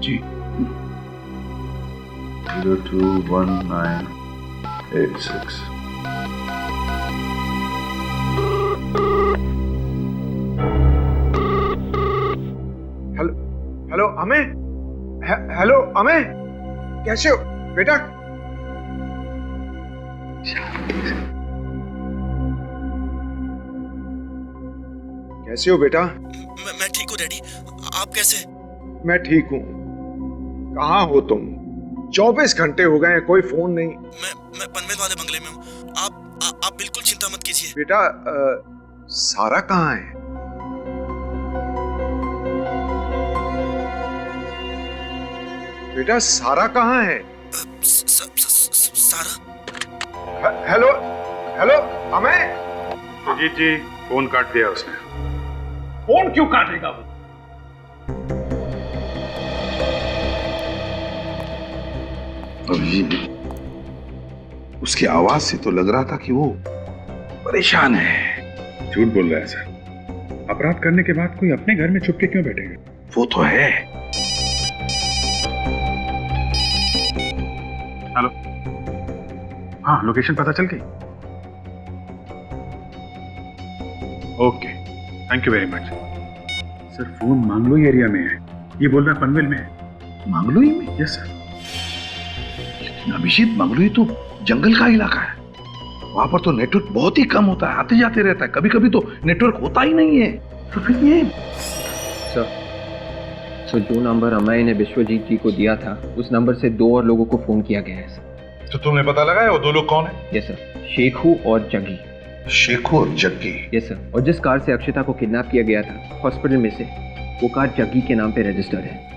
जी। 021986। हेलो अमय। हेलो अमय, कैसे हो बेटा? कैसे हो बेटा? मैं ठीक हूँ डैडी, आप कैसे? मैं ठीक हूँ। कहाँ हो तुम? 24 घंटे हो गए हैं, कोई फोन नहीं। मैं पनवेल वाले बंगले में हूँ। आप बिल्कुल चिंता मत कीजिए। बेटा, सारा कहाँ है? बेटा सारा कहाँ है? Sara? Hello hello Amay. Sujeet ji, phone काट दिया उसने। फोन क्यों काटेगा वो? अभिजीत, उसकी आवाज से तो लग रहा था कि वो परेशान है। झूठ बोल रहा है सर। अपराध करने के बाद कोई अपने घर में छुप के क्यों बैठेगा? वो तो है। हेलो, हाँ, लोकेशन पता चल गई? Okay, thank you very much. Sir, phone Mangloi area में है। ये बोल रहा है पनवेल में है। मांगलोई में? Yes sir. लेकिन अभिजीत, मांगलोई तो जंगल का इलाका है, वहां पर तो नेटवर्क बहुत ही कम होता है, आते जाते रहता है, कभी कभी तो नेटवर्क होता ही नहीं है। तो फिर ये सर, जो नंबर अमय ने विश्वजीत जी को दिया था, उस नंबर से 2 और लोगों को फोन किया गया है सर। तो तुमने पता लगाया वो 2 लोग कौन है? यस सर, शेखू और जग्गी। शेखू और जग्गी? यस सर, और जिस कार से अक्षता को किडनैप किया गया था हॉस्पिटल में से, वो कार जग्गी के नाम पे रजिस्टर्ड है।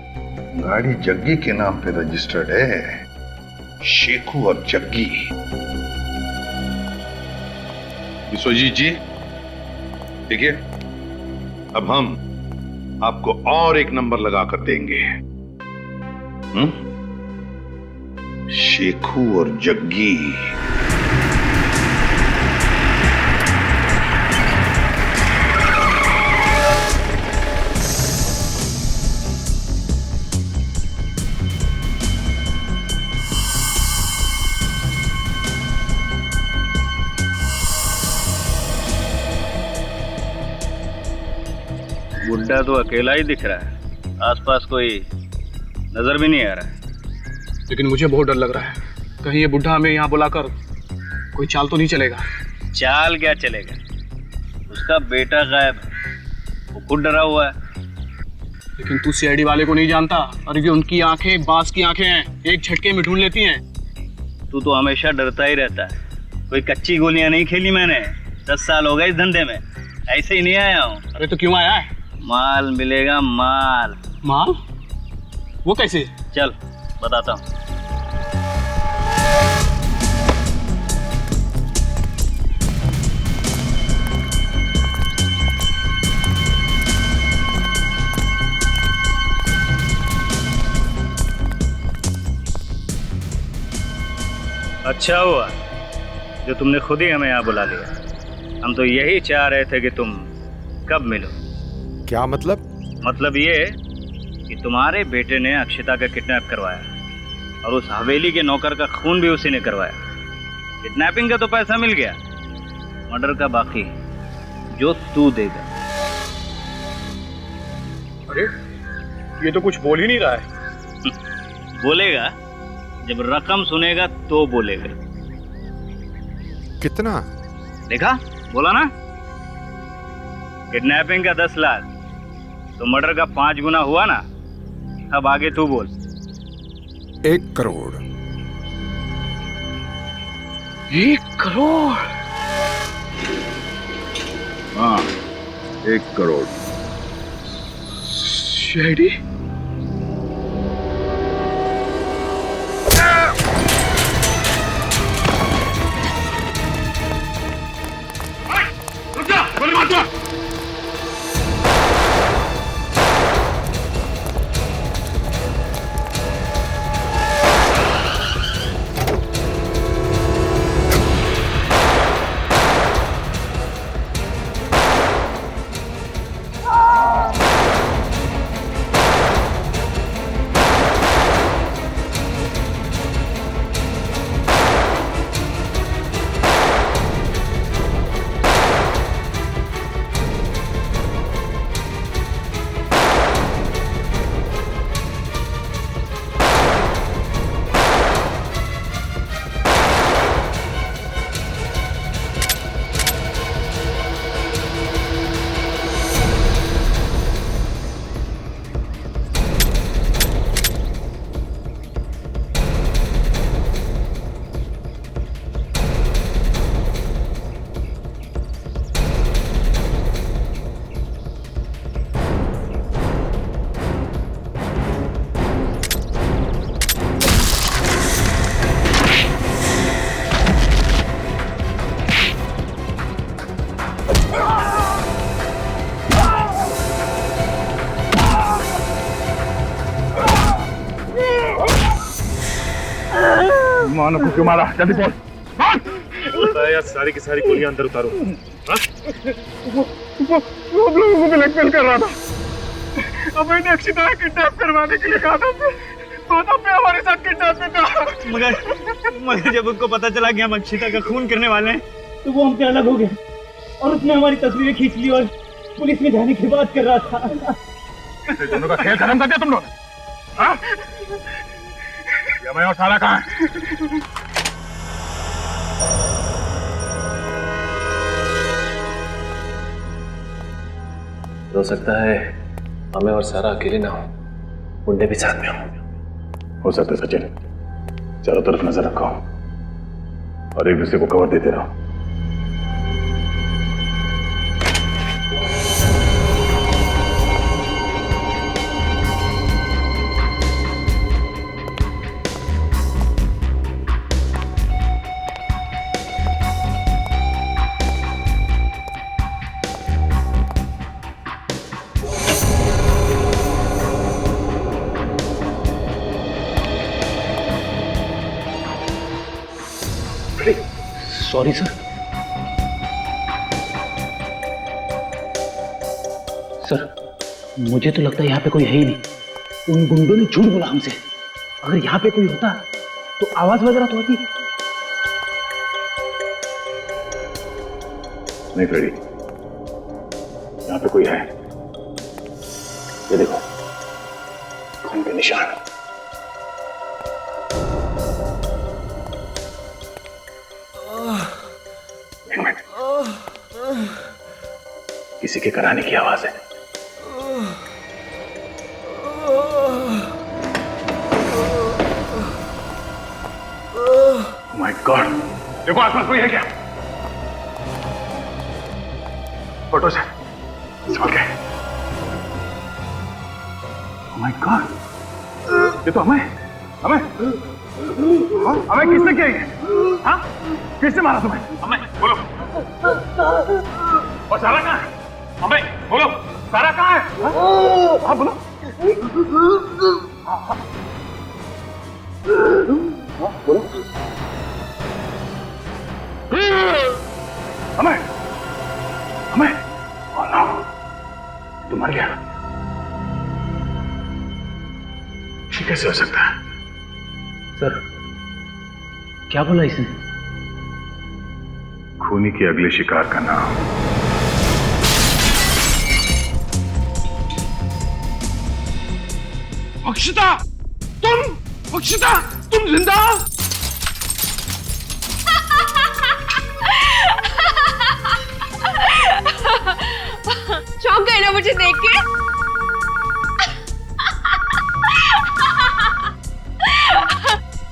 गाड़ी जग्गी के नाम पे रजिस्टर्ड है। शेखू और जग्गी। विश्वजीत जी, देखिए, अब हम आपको और एक नंबर लगा कर देंगे। शेखू और जग्गी। बुड्ढा तो अकेला ही दिख रहा है, आसपास कोई नजर भी नहीं आ रहा है। लेकिन मुझे बहुत डर लग रहा है, कहीं ये बुढ़ा हमें यहाँ बुलाकर कोई चाल तो नहीं चलेगा। चाल क्या चलेगा? उसका बेटा गायब है, वो खुद डरा हुआ है। लेकिन तू सीआईडी वाले को नहीं जानता, और ये उनकी आंखें बांस की आंखें हैं, एक झटके में ढूंढ लेती हैं। तू तो हमेशा डरता ही रहता है। कोई कच्ची गोलियां नहीं खेली मैंने, 10 साल हो गए इस धंधे में, ऐसे ही नहीं आया हूँ। अरे तो क्यों आया है? माल मिलेगा, माल। माल? वो कैसे? चल बताता हूँ। अच्छा हुआ जो तुमने खुद ही हमें यहाँ बुला लिया। हम तो यही चाह रहे थे कि तुम कब मिलो। क्या मतलब? मतलब ये कि तुम्हारे बेटे ने अक्षिता का किडनैप करवाया और उस हवेली के नौकर का खून भी उसी ने करवाया। किडनैपिंग का तो पैसा मिल गया, मर्डर का बाकी जो तू देगा। अरे ये तो कुछ बोल ही नहीं रहा है। बोलेगा जब रकम सुनेगा तो बोलेगा। कितना? देखा, बोला ना, किडनैपिंग का 10 लाख तो मर्डर का 5 गुना हुआ ना। अब आगे तू बोल। 1 करोड़। 1 करोड़? हाँ, 1 करोड़। सीआईडी? रुक जा, गोली मार दो। मानो को क्यों मारा? जल्दी बोल। बताया सारी की सारी गोलियां अंदर उतारो। वो लोगों को ब्लैकमेल कर रहा था। अब मैंने अक्षिता को किडनैप करवाने के लिए कहा था। तो पे हमारे साथ किडनैप था। मगर जब उनको पता चला कि हम अक्षिता का खून करने वाले हैं तो वो हमसे अलग हो गए और उसने हमारी तस्वीरें खींच ली और पुलिस में जाने की बात कर रहा था। दोनों का खेल खत्म कर दिया तुम लोग। हाँ? मैं और सारा कहाँ है? हो सकता है हमें और सारा अकेले ना हो, मुंडे भी साथ में हो सकता है सचिन। चारों तरफ नजर रखो और एक दूसरे को कवर देते रहो। Sorry sir. सर, मुझे तो लगता है यहाँ पे कोई है ही नहीं। उन गुंडों ने झूठ बोला हमसे। अगर यहाँ पे कोई होता तो आवाज वगैरह तो होती। नहीं फ्रेडी, यहाँ पे कोई है। ये देखो, खून के निशान। किसी के कराने की आवाज है। माय गॉड, देखो आसपास कोई है क्या? फोटो से संभल के। माय गॉड, ये तो हमें किसने किया ये? हाँ? किसने मारा तुम्हें? हमें बोलो। और सारा कहाँ है? हमें बोलो, सारा कहाँ है? हाँ बोलो। हाँ बोलो। ये कैसे हो सकता है? सर क्या बोला इसने? खूनी के अगले शिकार का नाम। अक्षता, अक्षता, तुम जिंदा? चौंक गए ना मुझे देख के?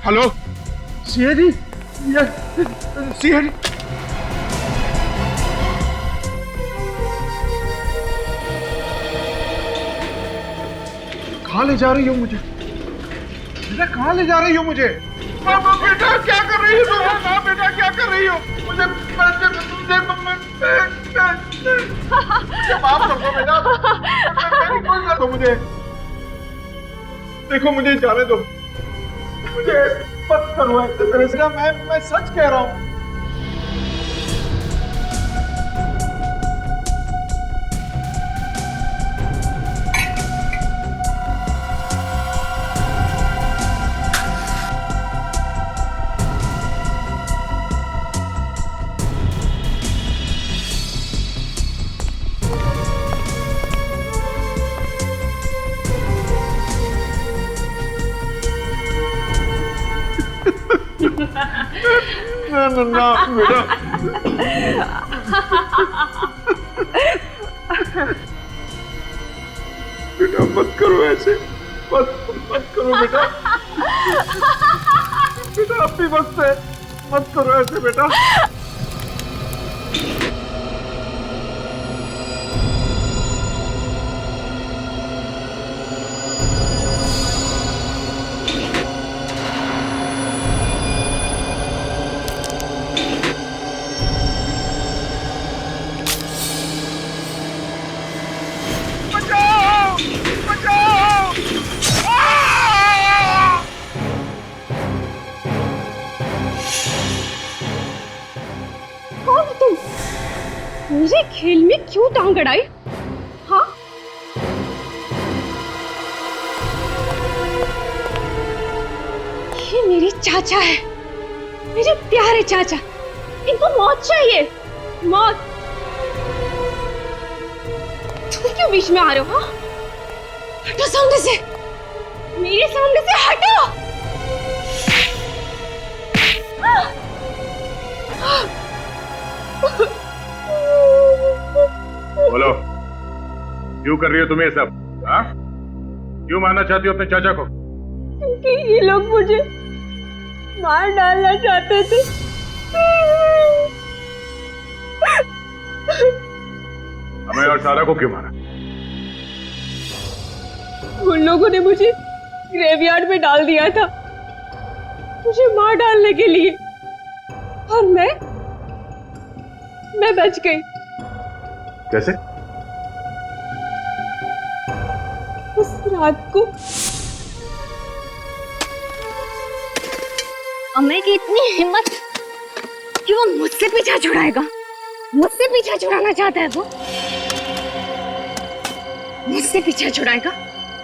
Hello CID, CID. कहाँ ले जा रही हो मुझे? बेटा कहाँ ले जा रही हो मुझे? बेटा क्या कर रही हो तुम? हाँ बेटा क्या कर रही हो? मुझे माफ कर दो बेटा, कोई कर दो मुझे। देखो मुझे जाने दो, मुझे मत करो ऐसे तरह से। मैं सच कह रहा हूँ। ना बेटा, बेटा मत करो ऐसे, मत करो बेटा। बेटा अब भी वक्त है, मत करो ऐसे बेटा। मेरे खेल में क्यों टांग अड़ाई? हाँ? ये मेरे चाचा है, मेरे प्यारे चाचा। इनको मौत चाहिए, मौत। तुम क्यों बीच में आ रहे हो? हाँ? हटो सामने से, मेरे सामने से हटो। बोलो, क्यों कर रही हो तुम ये सब? हाँ? क्यों मारना चाहती हो अपने चाचा को? क्योंकि ये लोग मुझे मार डालना चाहते थे। हमें और सारा को क्यों मारा? उन लोगों ने मुझे ग्रेवयार्ड में डाल दिया था, मुझे मार डालने के लिए, और मैं बच गई। कैसे? उस रात को अम्मे की इतनी हिम्मत कि वो मुझसे पीछा छुड़ाएगा, मुझसे पीछा छुड़ाना चाहता है वो, मुझसे पीछा छुड़ाएगा।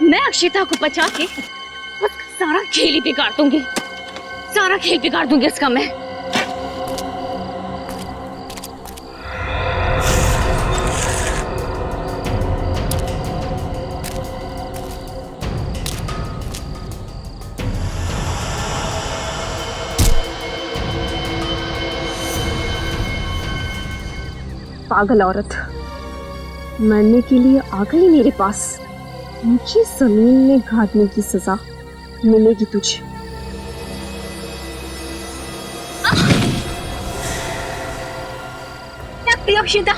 मैं अक्षिता को बचा के उसका सारा खेल ही बिगाड़ दूंगी, सारा खेल बिगाड़ दूंगी उसका मैं। पागल औरत, मरने के लिए आ गई मेरे पास। मुझे जमीन में गाड़ने की सजा मिलेगी तुझे। अक्षिता,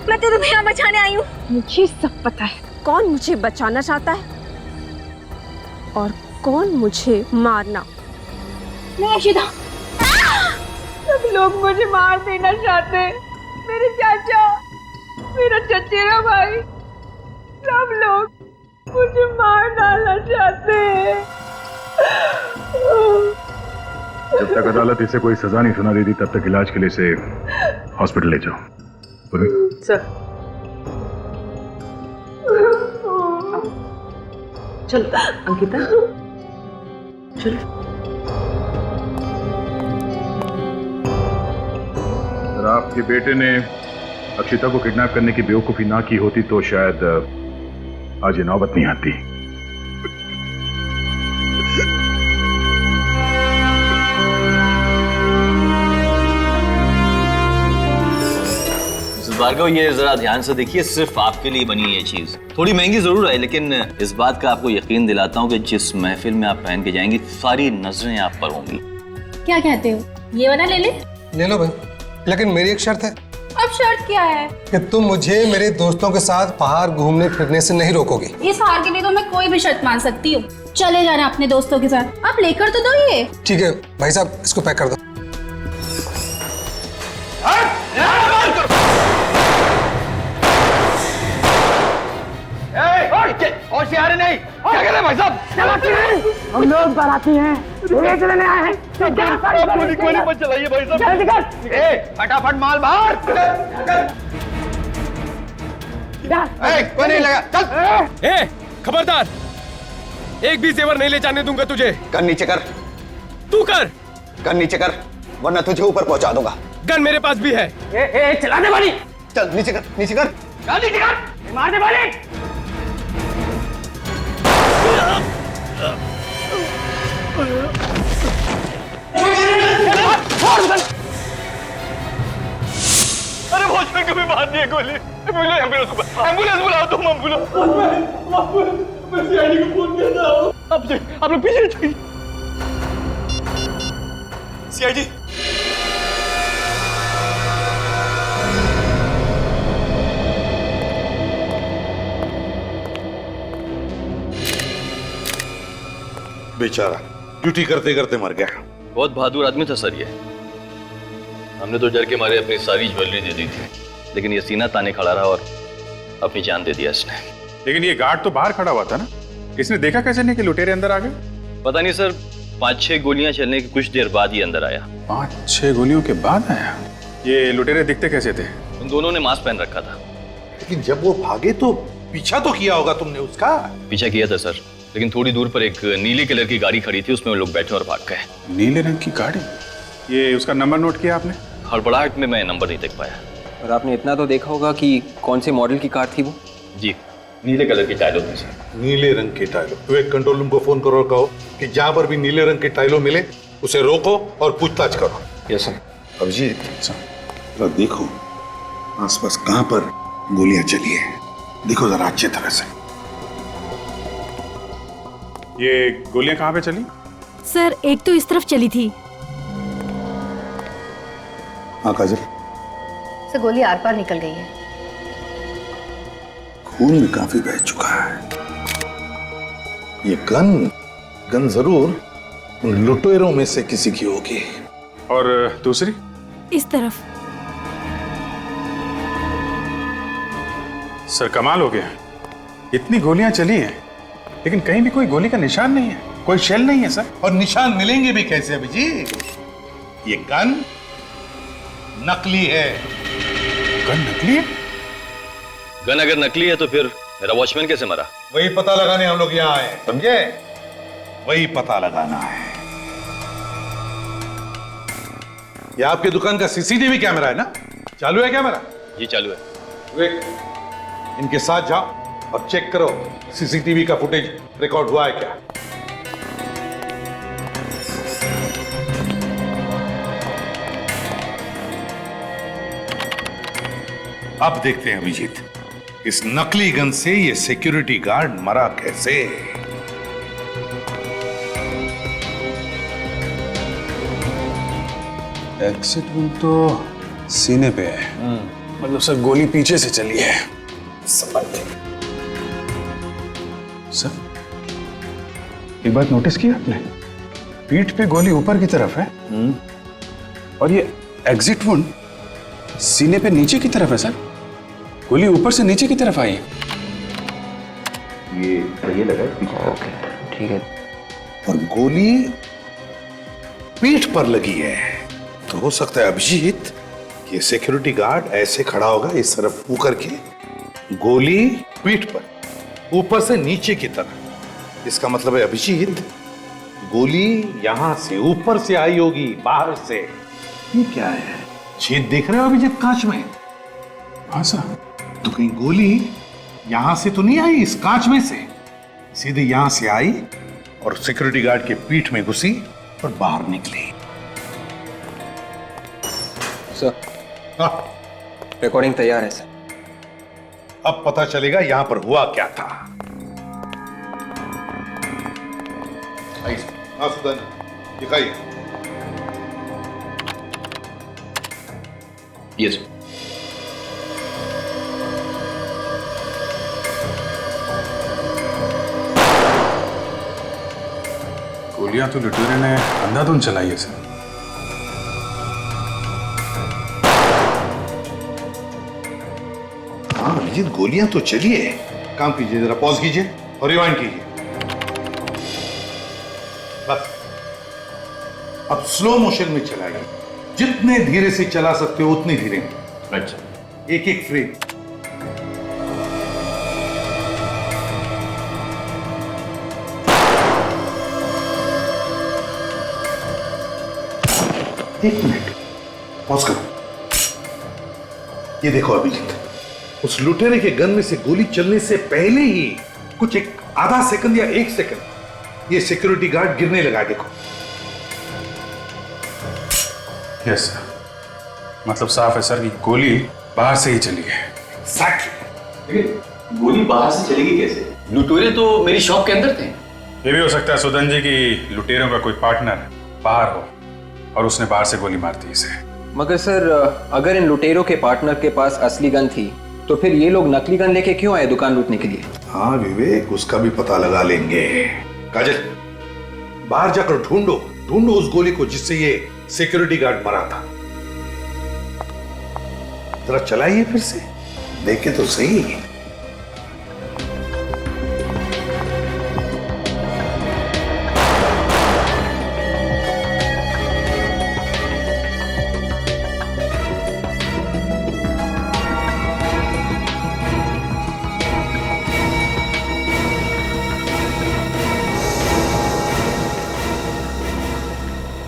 मैं तो तुम्हें यहाँ बचाने आई हूँ। मुझे सब पता है कौन मुझे बचाना चाहता है और कौन मुझे मारना। नहीं अक्षिता, सब लोग मुझे मार देना चाहते हैं। मेरे चाचा, मेरा चचेरा भाई, सब लोग मुझे मार डालना चाहते हैं। जब तक अदालत इसे कोई सजा नहीं सुना देती तब तक इलाज के लिए इसे हॉस्पिटल ले जाओ। सर चलो अंकिता। चलो। अगर आपके बेटे ने अक्षिता को किडनैप करने की बेवकूफी ना की होती तो शायद आज ये नौबत नहीं आती। भार्गव, ये जरा ध्यान से देखिए, सिर्फ आपके लिए बनी है ये चीज। थोड़ी महंगी जरूर है, लेकिन इस बात का आपको यकीन दिलाता हूँ कि जिस महफिल में आप पहन के जाएंगी सारी नजरें आप पर होंगी। क्या कहते हो, ये वाला ले ले? ले लो भाई, लेकिन मेरी एक शर्त है। अब शर्त क्या है? कि तुम मुझे मेरे दोस्तों के साथ बाहर घूमने फिरने से नहीं रोकोगे। इस हार के लिए तो मैं कोई भी शर्त मान सकती हूँ। चले जाना अपने दोस्तों के साथ। आप लेकर तो दो ये। ठीक है भाई साहब, इसको पैक कर दो। और सियारे नहीं, क्या कर रहे हैं भाई साहब? चलाती हैं, हम लोग बाराती हैं, रेत लेने आए हैं। गोली मत चलाइए भाई साहब। जल्दी कर, ए फटाफट माल बाहर। कोई नहीं लगा, चल। ए खबरदार, एक भी जेवर नहीं ले जाने दूंगा तुझे। गन नीचे कर। तू कर। गन नीचे कर, वरना तुझे ऊपर पहुंचा दूंगा। गन मेरे पास भी है। ए चला दे वाली। चल नीचे कर, नीचे कर। नीचे कर, मार दे वाली। अरे वॉचमैन कभी मार दिए गोली। एम्बुलेंस बुलाओ तुम, एम्बुलेंस। मैं सीआईडी को फोन किया था। आप लोग पीछे जाइए। सीआईडी। बेचारा ड्यूटी करते करते मर गया। बहुत बहादुर आदमी था सर ये। हमने तो डर के मारे अपनी सारी ज्वेलरी दे दी थी, लेकिन ये सीना ताने खड़ा रहा और अपनी जान दे दिया इसने। लेकिन ये गार्ड तो बाहर खड़ा हुआ था ना, इसने देखा कैसे नहीं कि लुटेरे अंदर आ गए? पता नहीं सर, 5-6 गोलियां चलने के कुछ देर बाद ही अंदर आया। 5-6 गोलियों के बाद आया? ये लुटेरे दिखते कैसे थे? उन दोनों ने मास्क पहन रखा था। लेकिन जब वो भागे तो पीछा तो किया होगा तुमने उसका? पीछा किया था सर, लेकिन थोड़ी दूर पर एक नीले कलर की गाड़ी खड़ी थी, उसमें वो लोग बैठे और भाग गए। नीले रंग की गाड़ी? ये उसका नंबर नोट किया आपने? हड़बड़ाहट में मैं नंबर नहीं देख पाया। और आपने इतना तो देखा होगा कि कौन से मॉडल की कार थी वो? जी, नीले कलर की टाइलो थी सर। नीले रंग की टाइलो? तो एक कंट्रोल रूम को फोन करो और कहो कि जहां पर भी नीले रंग की टाइलो मिले उसे रोको और पूछताछ करो। Yes sir. अभिजीत, जरा देखो आसपास कहां पर गोलियां चली है, देखो जरा अच्छी तरह से। ये गोलियां कहां पे चली? सर एक तो इस तरफ चली थी। हाँ काजल, से गोली आर पार निकल गई है। खून भी काफी बह चुका है। ये गन जरूर उन लुटेरों में से किसी की होगी। और दूसरी? इस तरफ। सर कमाल हो गया, इतनी गोलियां चली हैं लेकिन कहीं भी कोई गोली का निशान नहीं है, कोई शेल नहीं है सर। और निशान मिलेंगे भी कैसे अभिजीत? ये गन नकली है। गन नकली है? गन अगर नकली है तो फिर मेरा वॉचमैन कैसे मरा? वही पता लगाने हम लोग यहाँ आए, समझे? वही पता लगाना है। ये आपकी दुकान का सीसीटीवी कैमरा है ना? चालू है कैमरा? जी चालू है। विवेक, इनके साथ जाओ और चेक करो सीसीटीवी का फुटेज रिकॉर्ड हुआ है क्या। अब देखते हैं अभिजीत, इस नकली गन से ये सिक्योरिटी गार्ड मरा कैसे। एग्जिट वन तो सीने पे है, मतलब सर गोली पीछे से चली है। सर एक बात नोटिस की आपने, पीठ पे गोली ऊपर की तरफ है और ये एग्जिट वन सीने पे नीचे की तरफ है सर। गोली ऊपर से नीचे की तरफ आई है। ये लगा ओके ठीक है। और गोली पीठ पर लगी है, तो हो सकता है अभिजीत ये सिक्योरिटी गार्ड ऐसे खड़ा होगा इस तरफ मुंह करके, गोली पीठ पर ऊपर से नीचे की तरफ। इसका मतलब है अभिजीत गोली यहां से ऊपर से आई होगी, बाहर से। ये क्या है? छेद देख रहे हो अभिजीत कांच में? हाँ सर। तो कहीं गोली यहां से तो नहीं आई, इस कांच में से सीधे यहां से आई और सिक्योरिटी गार्ड के पीठ में घुसी और बाहर निकली। सर, रिकॉर्डिंग तैयार है सर। अब पता चलेगा यहां पर हुआ क्या था। हाँ सुदान, दिखाइए। यस। गोलियां तो लुटेरे ने अंधाधुंध चलाई है सर। हाँ अभिजीत, गोलियां तो चली है। काम कीजिए, जरा पॉज कीजिए और रिवाइंड कीजिए। बस अब स्लो मोशन में चलाइए। जितने धीरे से चला सकते हो उतने धीरे। अच्छा, एक एक फ्रेम। एक मिनट, पॉज करो। ये देखो अभिजीत, उस लुटेरे के गन में से गोली चलने से पहले ही कुछ एक आधा सेकंड या 1 सेकंड ये सिक्योरिटी गार्ड गिरने लगा। देखो। यस सर, मतलब साफ है सर कि गोली बाहर से ही चली है। गोली बाहर से चलेगी कैसे? लुटेरे तो मेरी शॉप के अंदर थे। ये भी हो सकता है सुदन जी कि लुटेरों का कोई पार्टनर बाहर हो और उसने बाहर से गोली मार दी इसे। मगर सर, अगर इन लुटेरों के पार्टनर के पास असली गन थी तो फिर ये लोग नकली गन लेके क्यों आए दुकान लूटने के लिए? हाँ विवेक, उसका भी पता लगा लेंगे। काजल, बाहर जाकर ढूंढो उस गोली को जिससे ये सिक्योरिटी गार्ड मरा था। जरा चलाइए फिर से, देखे तो सही।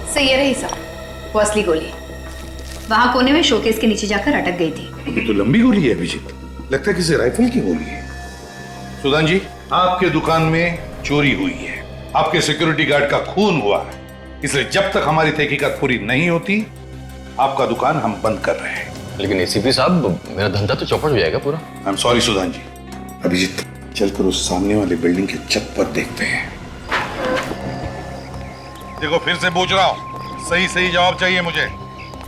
सो ये रही सब, वो असली गोली वहां कोने में शोकेस के नीचे जाकर अटक गई थी। ये तो लंबी गोली है अभिजीत, लगता है किसी राइफल की गोली है। सुदान जी, आपके दुकान में चोरी हुई है, आपके सिक्योरिटी गार्ड का खून हुआ है, इसलिए जब तक हमारी तहकीकात पूरी नहीं होती आपका दुकान हम बंद कर रहे हैं। लेकिन एसीपी साहब, मेरा धंधा तो चौपट हो जाएगा पूरा। आई एम सॉरी सुदान जी। अभिजीत, चलकर उस सामने वाली बिल्डिंग की छत पर देखते हैं। देखो, फिर से पूछ रहा हूँ, सही जवाब चाहिए मुझे।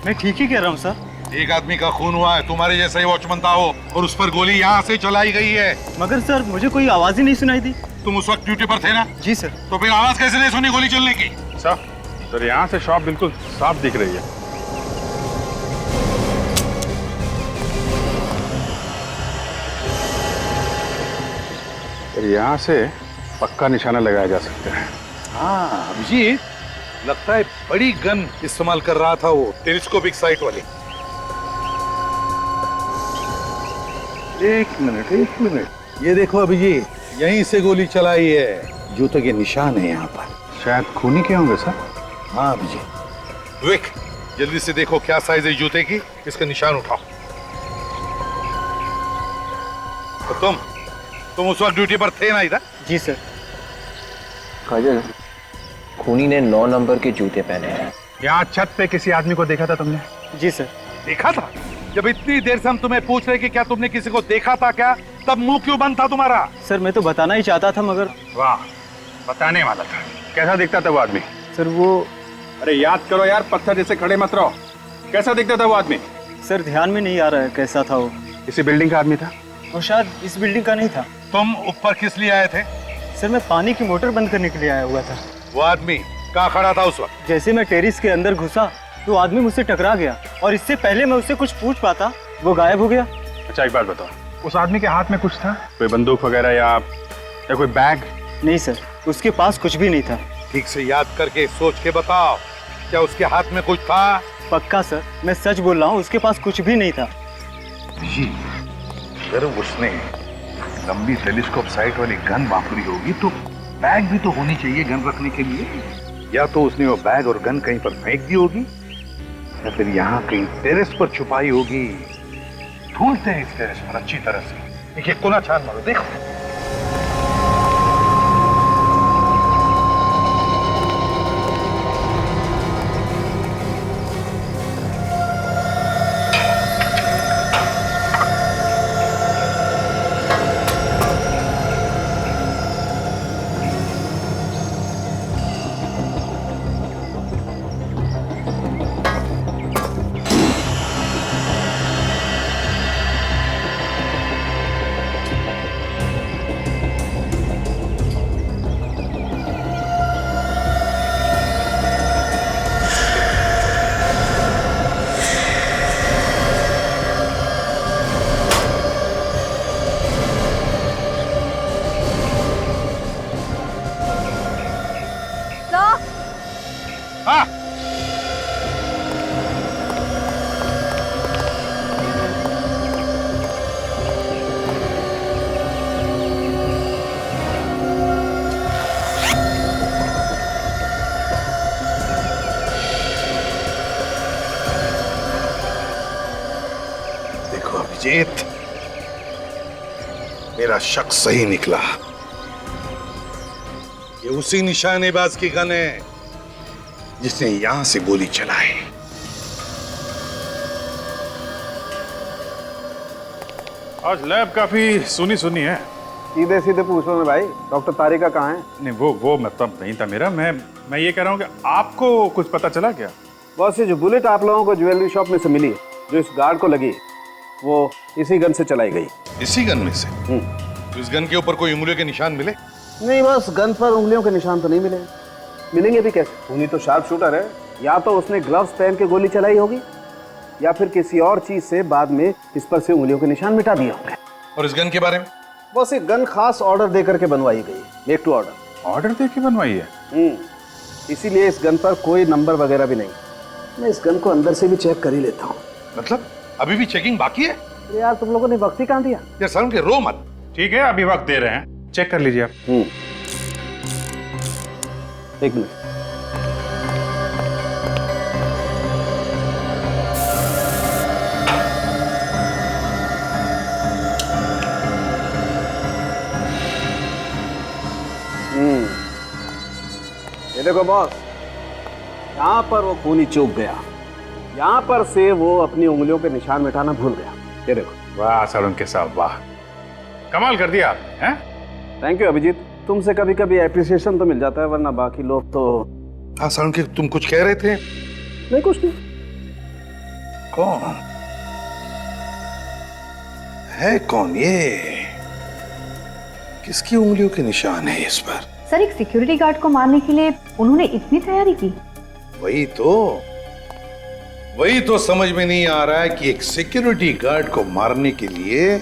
मैं ठीक ही कह रहा हूँ सर। एक आदमी का खून हुआ है, तुम्हारे जैसा ही वॉचमैन था वो, और उस पर गोली यहाँ से चलाई गई है। मगर सर, मुझे कोई आवाज ही नहीं सुनाई दी। तुम उस वक्त ड्यूटी पर थे ना? जी सर। तो फिर आवाज कैसे नहीं सुनी गोली चलने की? सर यहाँ से शॉप बिल्कुल साफ दिख रही है। यहाँ से पक्का निशाना लगाया जा सकता है। हाँ अभिजीत, लगता है बड़ी गन इस्तेमाल कर रहा था वो, टेलीस्कोपिक साइट वाली। एक मिनट, ये देखो अभिजीत, यहीं से गोली चलाई है। जूते के निशान है यहाँ पर। शायद खूनी के होंगे सर। हाँ अभिजीत। विवेक, जल्दी से देखो क्या साइज है जूते की, इसका निशान उठाओ। तो तुम उस वक्त ड्यूटी पर थे ना इधर? जी सर। काजल, खूनी ने 9 नंबर के जूते पहने हैं। यहाँ छत पे किसी आदमी को देखा था तुमने? जी सर। देखा था? जब इतनी देर से हम तुम्हें पूछ रहे कि क्या तुमने किसी को देखा था क्या, तब मुंह क्यों बंद था तुम्हारा? सर, मैं तो बताना ही चाहता था मगर। वाह, बताने वाला था। कैसा दिखता था वो आदमी? सर वो, अरे याद करो यार, पत्थर जैसे खड़े मत रहो। कैसा दिखता था वो आदमी? सर ध्यान में नहीं आ रहा है कैसा था वो। इसी बिल्डिंग का आदमी था? और शायद इस बिल्डिंग का नहीं था। तुम ऊपर किस लिए आए थे? सर, मैं पानी की मोटर बंद करने के लिए आया हुआ था। वो आदमी कहाँ खड़ा था उस वक्त? जैसे मैं टेरिस के अंदर घुसा तो आदमी मुझसे टकरा गया और इससे पहले मैं उससे कुछ पूछ पाता वो गायब हो गया। अच्छा एक बात बताओ, उस आदमी के हाथ में कुछ था? कोई बंदूक वगैरह या कोई बैग? नहीं सर, उसके पास कुछ भी नहीं था। ठीक से याद करके सोच के बताओ, क्या उसके हाथ में कुछ था? पक्का सर, मैं सच बोल रहा हूँ, उसके पास कुछ भी नहीं था। जी, अगर उसने लंबी टेलीस्कोप साइट वाली गन वापरी होगी तो बैग भी तो होनी चाहिए गन रखने के लिए। या तो उसने वो बैग और गन कहीं पर फेंक दी होगी या फिर यहाँ कहीं टेरेस पर छुपाई होगी। ढूंढते हैं इस टेरेस पर अच्छी तरह से। देखिए कोना छान मारो, देखो। अभिजीत, मेरा शक सही निकला। ये उसी निशानेबाज की गन है जिसने यहां से गोली चलाई। आज लैब काफी सुनी सुनी है। सीधे सीधे पूछ लो ना भाई, डॉक्टर तारिका कहाँ है? नहीं वो मतलब नहीं था मेरा। मैं ये कह रहा हूँ कि आपको कुछ पता चला क्या? बस ये जो बुलेट आप लोगों को ज्वेलरी शॉप में से मिली है, जो इस गार्ड को लगी, वो इसी गन से चलाई गई। इसी गन में से? तो इस गन के ऊपर कोई उंगलियों के निशान मिले? नहीं, बस गन पर उंगलियों के निशान तो नहीं मिले। मिलेंगे भी कैसे? खूनी तो शार्प शूटर है। या तो उसने ग्लव्स पहन के गोली चलाई होगी या फिर किसी और चीज से बाद में इस पर से उंगलियों के निशान मिटा दिए होंगे। और इस गन के बारे में? बस ये गन खास ऑर्डर दे करके बनवाई गई, मेक टू ऑर्डर। ऑर्डर दे के बनवाई है? इसीलिए इस गन पर कोई नंबर वगैरह भी नहीं। मैं इस गन को अंदर से भी चेक कर ही लेता हूँ। मतलब अभी भी चेकिंग बाकी है? यार तुम लोगों ने वक्त ही कहाँ दिया? यार सर के रो मत। ठीक है, अभी वक्त दे रहे हैं, चेक कर लीजिए आप। एक मिनट। ये देखो बॉस, यहाँ पर वो खूनी चूक गया। यहाँ पर से वो अपनी उंगलियों के निशान मिटाना भूल गया। ये देखो। वाह सर, उनके साहब वाह, कमाल कर दिया आपने। हैं? थैंक यू अभिजीत, तुमसे कभी कभी एप्रिसिएशन तो मिल जाता है, वरना बाकी लोग तो। हाँ सर, उनके तुम कुछ कह रहे थे? नहीं, कुछ नहीं। कौन है? कौन ये? किसकी उंगलियों के निशान है इस पर? सर, एक सिक्योरिटी गार्ड को मारने के लिए उन्होंने इतनी तैयारी की? वही तो समझ में नहीं आ रहा है कि एक सिक्योरिटी गार्ड को मारने के लिए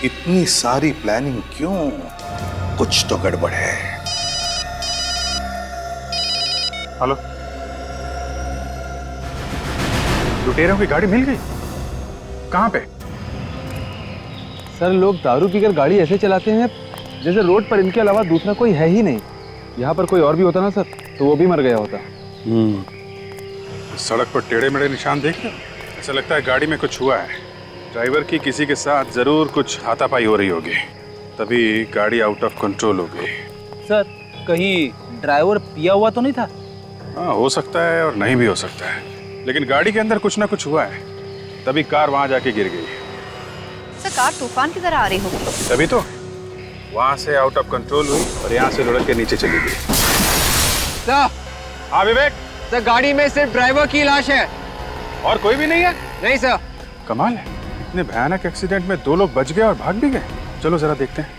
इतनी सारी प्लानिंग क्यों? कुछ तो गड़बड़ है। हेलो, लुटेरों की गाड़ी मिल गई? कहां पे? सर, लोग दारू पीकर गाड़ी ऐसे चलाते हैं जैसे रोड पर इनके अलावा दूसरा कोई है ही नहीं। यहाँ पर कोई और भी होता ना सर, तो वो भी मर गया होता। सड़क पर टेढ़े मेढ़े निशान देख रहे हो? ऐसा लगता है गाड़ी में कुछ हुआ है। ड्राइवर की किसी के साथ जरूर कुछ हाथापाई हो रही होगी, तभी गाड़ी आउट ऑफ कंट्रोल हो गई। सर, कहीं ड्राइवर पिया हुआ तो नहीं था? हाँ, हो सकता है और नहीं भी हो सकता है, लेकिन गाड़ी के अंदर कुछ ना कुछ हुआ है, तभी कार वहां जाके गिर गई। सर, कार तूफान की तरह आ रही होगी। तभी तो वहां से आउट ऑफ कंट्रोल हुई और यहाँ से लुढ़क के नीचे चली गई। सर, हाँ विवेक? सर, गाड़ी में सिर्फ ड्राइवर की लाश है और कोई भी नहीं है? नहीं सर। कमाल है, इतने भयानक एक्सीडेंट में 2 लोग बच गए और भाग भी गए। चलो जरा देखते हैं,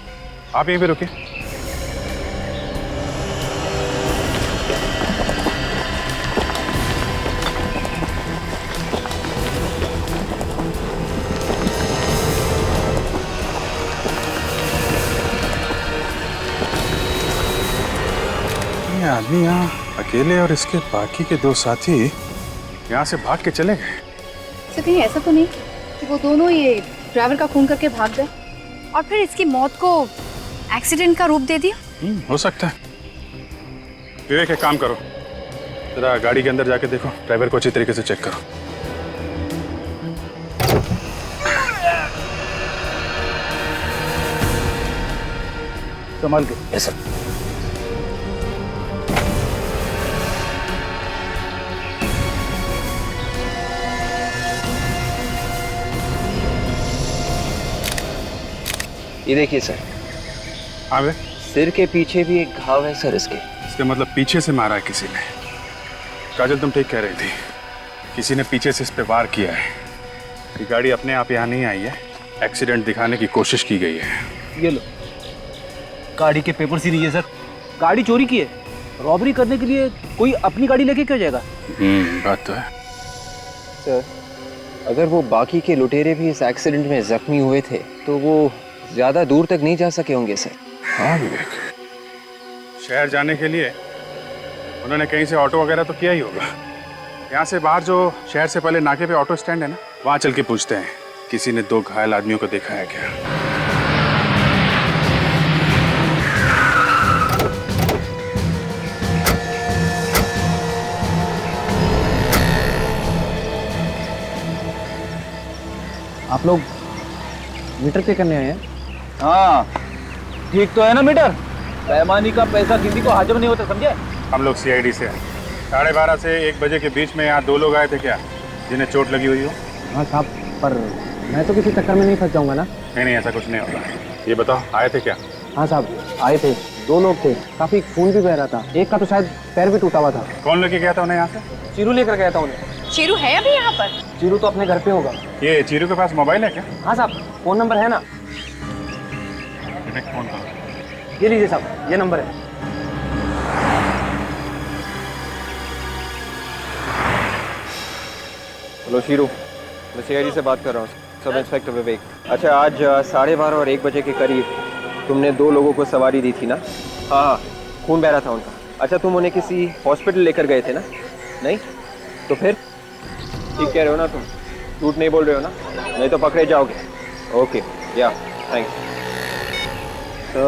आप यहीं पे रुकिए। ये आदमी यहाँ अकेले और इसके बाकी के 2 साथी यहाँ से भाग के चले गए। सर, कहीं ऐसा तो नहीं कि वो दोनों ये ड्राइवर का खून करके भाग गए और फिर इसकी मौत को एक्सीडेंट का रूप दे दिया। हो सकता है। विवेक एक काम करो, जरा गाड़ी के अंदर जाके देखो, ड्राइवर को अच्छी तरीके से चेक करो। संभाल के। Yes sir. ये देखिए सर। हाँ बे? सिर के पीछे भी एक घाव है सर इसके। इसका मतलब पीछे से मारा है किसी ने। काजल तुम ठीक कह रही थी, किसी ने पीछे से इस पे वार किया है। ये गाड़ी अपने आप यहाँ नहीं आई है, एक्सीडेंट दिखाने की कोशिश की गई है। ये लो, गाड़ी के पेपर ही नहीं है सर। गाड़ी चोरी की है। रॉबरी करने के लिए कोई अपनी गाड़ी लेके क्यों जाएगा? बात तो है सर। अगर वो बाकी के लुटेरे भी इस एक्सीडेंट में जख्मी हुए थे तो वो ज्यादा दूर तक नहीं जा सके होंगे सर। हाँ विवेक, शहर जाने के लिए उन्होंने कहीं से ऑटो वगैरह तो किया ही होगा। यहाँ से बाहर जो शहर से पहले नाके पे ऑटो स्टैंड है ना, वहाँ चल के पूछते हैं किसी ने 2 घायल आदमियों को देखा है क्या। आप लोग मीटर पे करने आए हैं? हाँ ठीक तो है ना मीटर? बेईमानी का पैसा किसी को हाजिर नहीं होता, समझे? हम लोग CID से हैं। 12:30 से 1 बजे के बीच में यहाँ 2 लोग आए थे क्या, जिन्हें चोट लगी हुई हो? हाँ साहब, पर मैं तो किसी चक्कर में नहीं फंस जाऊंगा ना। नहीं ऐसा कुछ नहीं होगा। ये बताओ आए थे क्या? हाँ साहब आए थे, 2 लोग थे, काफी खून भी बह रहा था। एक का तो शायद पैर भी टूटा हुआ था। कौन लेके गया था उन्हें यहाँ से? चीरू लेकर गया था उन्हें। चीरू है अभी यहाँ पर? चीरू तो अपने घर पे होगा। ये चीरू के पास मोबाइल है क्या? हाँ साहब, फोन नंबर है ना। फोन करो। ये लीजिए साहब, ये नंबर है। हेलो शीरू, मैं CID से बात कर रहा हूँ, सब इंस्पेक्टर विवेक। अच्छा, आज 12:30 और 1 बजे के करीब तुमने 2 लोगों को सवारी दी थी ना? हाँ, खून बह रहा था उनका। अच्छा, तुम उन्हें किसी हॉस्पिटल लेकर गए थे ना? नहीं? तो फिर ठीक कह रहे हो ना तुम? झूठ नहीं बोल रहे हो ना? नहीं तो पकड़े जाओगे। ओके, या थैंक्स। तो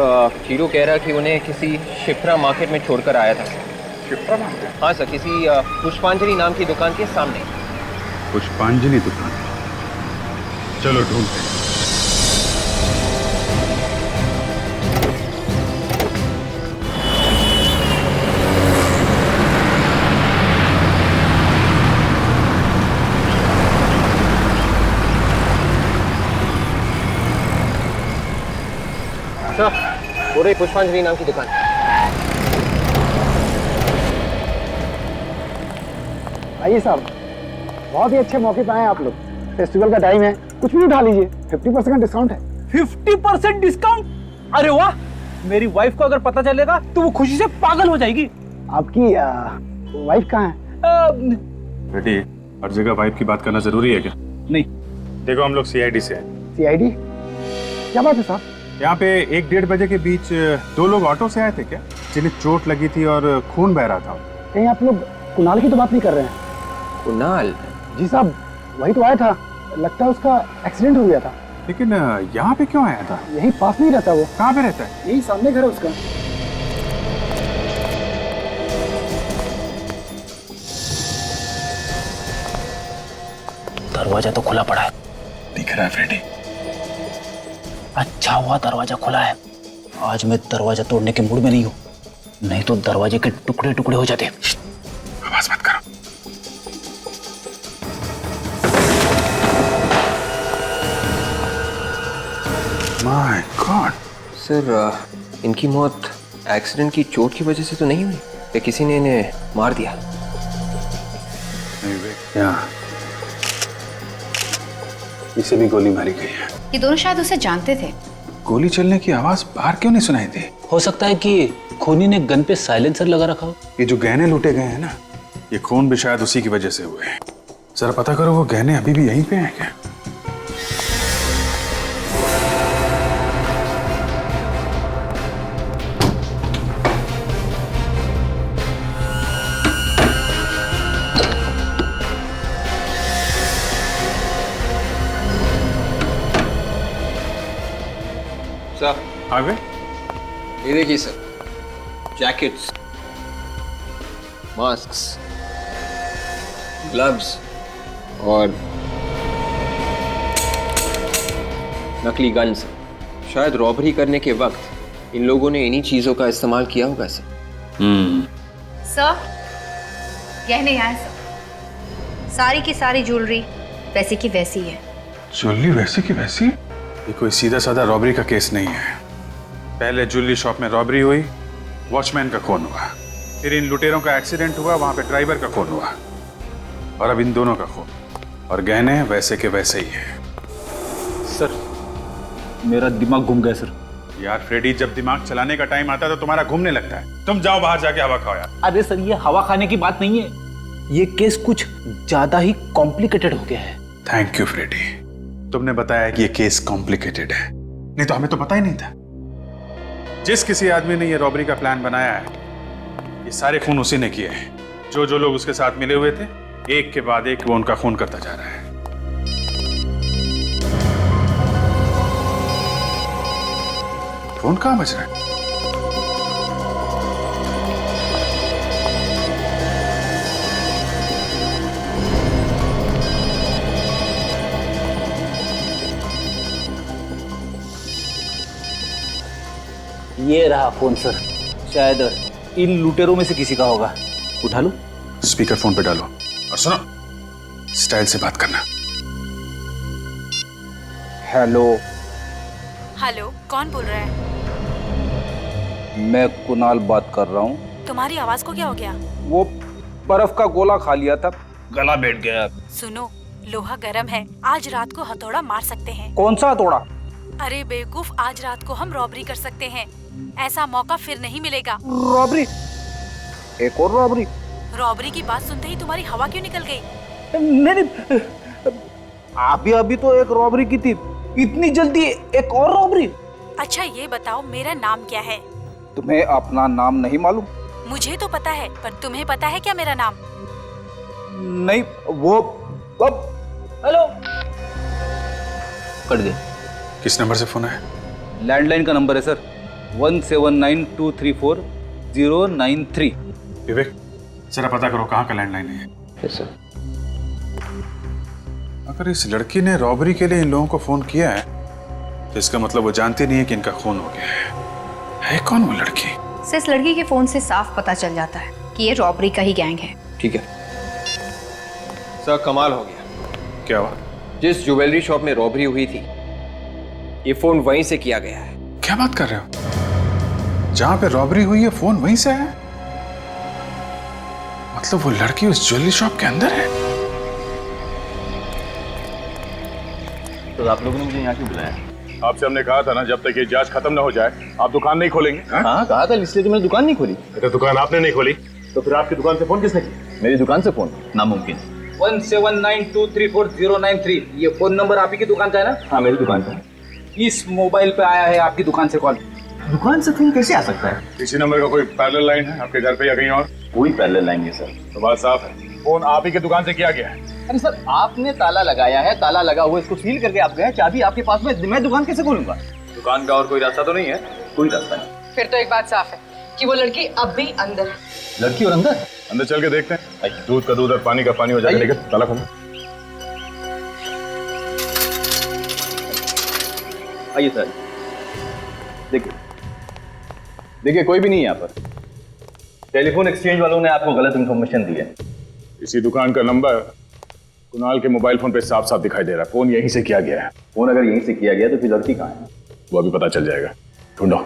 चीरू कह रहा कि उन्हें किसी शिप्रा मार्केट में छोड़कर आया था। शिप्रा मार्केट? हाँ सर, किसी पुष्पांजलि नाम की दुकान के सामने। पुष्पांजलि दुकान? चलो ढूंढते हैं। सर, वो रही पुष्पांजलि नाम की दुकान। आइए साहब, बहुत ही अच्छे मौके पे आए आप लोग। फेस्टिवल का टाइम है, कुछ भी उठा लीजिए, 50% का डिस्काउंट है। 50% डिस्काउंट? अरे वाह, मेरी वाइफ को अगर पता चलेगा तो वो खुशी से पागल हो जाएगी। आपकी वाइफ कहाँ है? बेटी, हर जगह वाइफ की बात करना जरूरी है क्या? नहीं। देखो, हम लोग CID से हैं। CID? क्या बात है साहब? यहाँ पे 1-1:30 बजे के बीच 2 लोग ऑटो से आए थे क्या, जिन्हें चोट लगी थी और खून बह रहा था। कहीं आप लोग कुणाल की तो बात नहीं कर रहे हैं? कुणाल? जी साहब, वही तो आया था। लगता है उसका एक्सीडेंट हो गया था। लेकिन यहाँ पे क्यों आया था? यही पास नहीं रहता वो। कहाँ पे रहता है? यही सामने घर है उसका। दरवाजा तो खुला पड़ा है। दिख रहा है फ्रेडी? अच्छा हुआ दरवाजा खुला है। आज मैं दरवाजा तोड़ने के मूड में नहीं हूँ, नहीं तो दरवाजे के टुकड़े टुकड़े हो जाते। आवाज मत करो। My God. सर, इनकी मौत एक्सीडेंट की चोट की वजह से तो नहीं हुई या किसी ने इन्हें मार दिया? नहीं, क्या इसे भी गोली मारी गई है? ये दोनों शायद उसे जानते थे। गोली चलने की आवाज बाहर क्यों नहीं सुनाई दी? हो सकता है कि खूनी ने गन पे साइलेंसर लगा रखा हो। ये जो गहने लूटे गए हैं ना, ये खून भी शायद उसी की वजह से हुए हैं। जरा पता करो वो गहने अभी भी यहीं पे हैं क्या? सर, आगे देखिए सर, जैकेट्स, मास्क्स, ग्लव्स और नकली गन्स। शायद रॉबरी करने के वक्त इन लोगों ने इन्हीं चीजों का इस्तेमाल किया होगा सर। सर, गहने यहाँ है सर। सारी की सारी ज्वेलरी वैसी की वैसी है। ज्वेलरी वैसी की वैसी? ये कोई सीधा साधा रॉबरी का केस नहीं है। पहले ज्वेलरी शॉप में रॉबरी हुई, वॉचमैन का खून हुआ, फिर इन लुटेरों का एक्सीडेंट हुआ, वहां पे ड्राइवर का खून हुआ, और अब इन दोनों का खून। और गहने वैसे के वैसे ही हैं। सर, मेरा दिमाग घूम गया सर। यार फ्रेडी, जब दिमाग चलाने का टाइम आता है तो तुम्हारा घूमने लगता है। तुम जाओ बाहर जाके हवा खाओ यार। अरे सर, ये हवा खाने की बात नहीं है, ये केस कुछ ज्यादा ही कॉम्प्लिकेटेड हो गया है। थैंक यू फ्रेडी, तुमने बताया कि ये केस कॉम्प्लिकेटेड है, नहीं तो हमें तो पता ही नहीं था। जिस किसी आदमी ने ये रॉबरी का प्लान बनाया है, ये सारे खून उसी ने किए हैं। जो जो लोग उसके साथ मिले हुए थे, एक के बाद एक वो उनका खून करता जा रहा है। फोन कहां बज रहा है? ये रहा फोन सर, शायद इन लुटेरों में से किसी का होगा। उठा लो। स्पीकर फोन पे डालो और सुनो, स्टाइल से बात करना। हेलो। हेलो, कौन बोल रहा है? मैं कुणाल बात कर रहा हूँ। तुम्हारी आवाज को क्या हो गया? वो बर्फ का गोला खा लिया था, गला बैठ गया। सुनो, लोहा गर्म है, आज रात को हथौड़ा मार सकते हैं। कौन सा हथौड़ा? अरे बेवकूफ, आज रात को हम रॉबरी कर सकते हैं। ऐसा मौका फिर नहीं मिलेगा। रॉबरी? एक और रॉबरी? रॉबरी की बात सुनते ही तुम्हारी हवा क्यों निकल गई? नहीं, अभी तो एक रॉबरी की थी, इतनी जल्दी एक और रॉबरी? अच्छा ये बताओ, मेरा नाम क्या है? तुम्हें अपना नाम नहीं मालूम? मुझे तो पता है, पर तुम्हें पता है क्या मेरा नाम? नहीं, वो हेलो। कट गया। किस नंबर से फोन है? लैंडलाइन का नंबर है सर, 1792340093। विवेक, जरा पता करो कहाँ का लैंडलाइन है। Yes sir. अगर इस लड़की ने रॉबरी के लिए इन लोगों को फोन किया है, तो इसका मतलब वो जानती नहीं है कि इनका खून हो गया है कौन वो लड़की? सर, इस लड़की के फोन से साफ पता चल जाता है कि ये रॉबरी का ही गैंग है। ठीक है सर, कमाल हो गया। क्या हुआ? जिस ज्वेलरी शॉप में रॉबरी हुई थी, ये फोन वहीं से किया गया है। क्या बात कर रहे हो? जहां पे रॉबरी हुई है फोन वहीं से है? मतलब वो लड़की उस ज्वेलरी शॉप के अंदर है? तो आप लोगों ने मुझे यहाँ क्यों बुलाया? आपसे हमने कहा था ना, जब तक ये जांच खत्म ना हो जाए आप दुकान नहीं खोलेंगे। हाँ कहा था, इसलिए तो मैंने दुकान नहीं खोली। तो दुकान आपने नहीं खोली तो फिर आपकी दुकान से फोन किसने किया? मेरी दुकान से फोन नामुमकिन। 1792340093, ये फोन नंबर आप ही की दुकान का है ना? हाँ मेरी दुकान का। इस मोबाइल पे आया है आपकी दुकान से कॉल। दुकान से फोन कैसे आ सकता है? इसी नंबर का कोई पैरेलल लाइन है आपके घर पे या कहीं और? कोई पैरेलल लाइन नहीं सर। तो बात साफ है, फोन आप ही की दुकान से किया गया है। अरे सर, आपने ताला लगाया है, ताला लगा हुआ इसको सील करके आप गए, चाबी आपके पास में, मैं दुकान कैसे खोलूंगा? दुकान का और कोई रास्ता तो नहीं है? कोई रास्ता नहीं। फिर तो एक बात साफ है कि वो लड़की अब भी अंदर है। लड़की और अंदर? अंदर चल के देखते हैं। दूध का दूध और पानी का पानी हो जाएगा। लेकिन ताला खोलो। आइए सर, देखिए कोई भी नहीं है यहाँ पर। टेलीफोन एक्सचेंज वालों ने आपको गलत इंफॉर्मेशन दी है। इसी दुकान का नंबर कुणाल के मोबाइल फोन पे साफ साफ दिखाई दे रहा है। फोन यहीं से किया गया है। फोन अगर यहीं से किया गया तो फिर लड़की कहाँ है? वो अभी पता चल जाएगा, ढूंढो।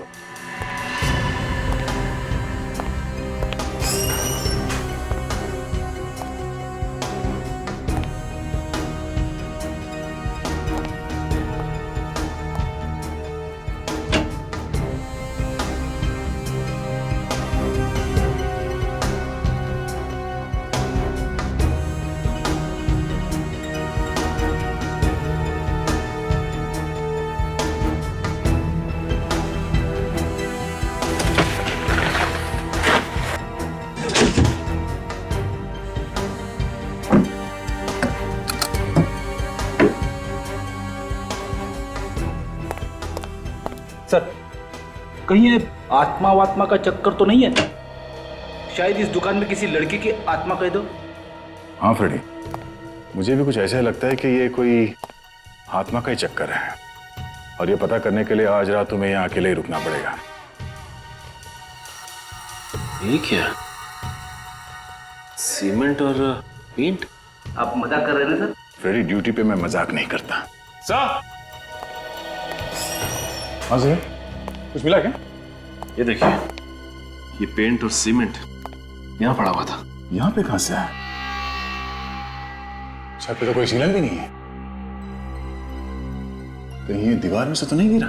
सर, कहीं ये आत्मा वात्मा का चक्कर तो नहीं है? शायद इस दुकान में किसी लड़की की आत्मा कह दो। हाँ फ्रेडी, मुझे भी कुछ ऐसा लगता है कि ये कोई आत्मा का ही चक्कर है, और ये पता करने के लिए आज रात तुम्हें यहाँ अकेले ही रुकना पड़ेगा। ये क्या? सीमेंट और पेंट? आप मजाक कर रहे हैं ना सर? फ्रेडी, ड्यूटी पे मैं मजाक नहीं करता। सर! हाँ सर, कुछ मिला क्या? ये देखिए, ये पेंट और सीमेंट यहाँ पड़ा हुआ था। यहाँ पे कहां से आया? छत पे तो कोई सीलन भी नहीं है। कहीं ये दीवार में से तो नहीं गिरा?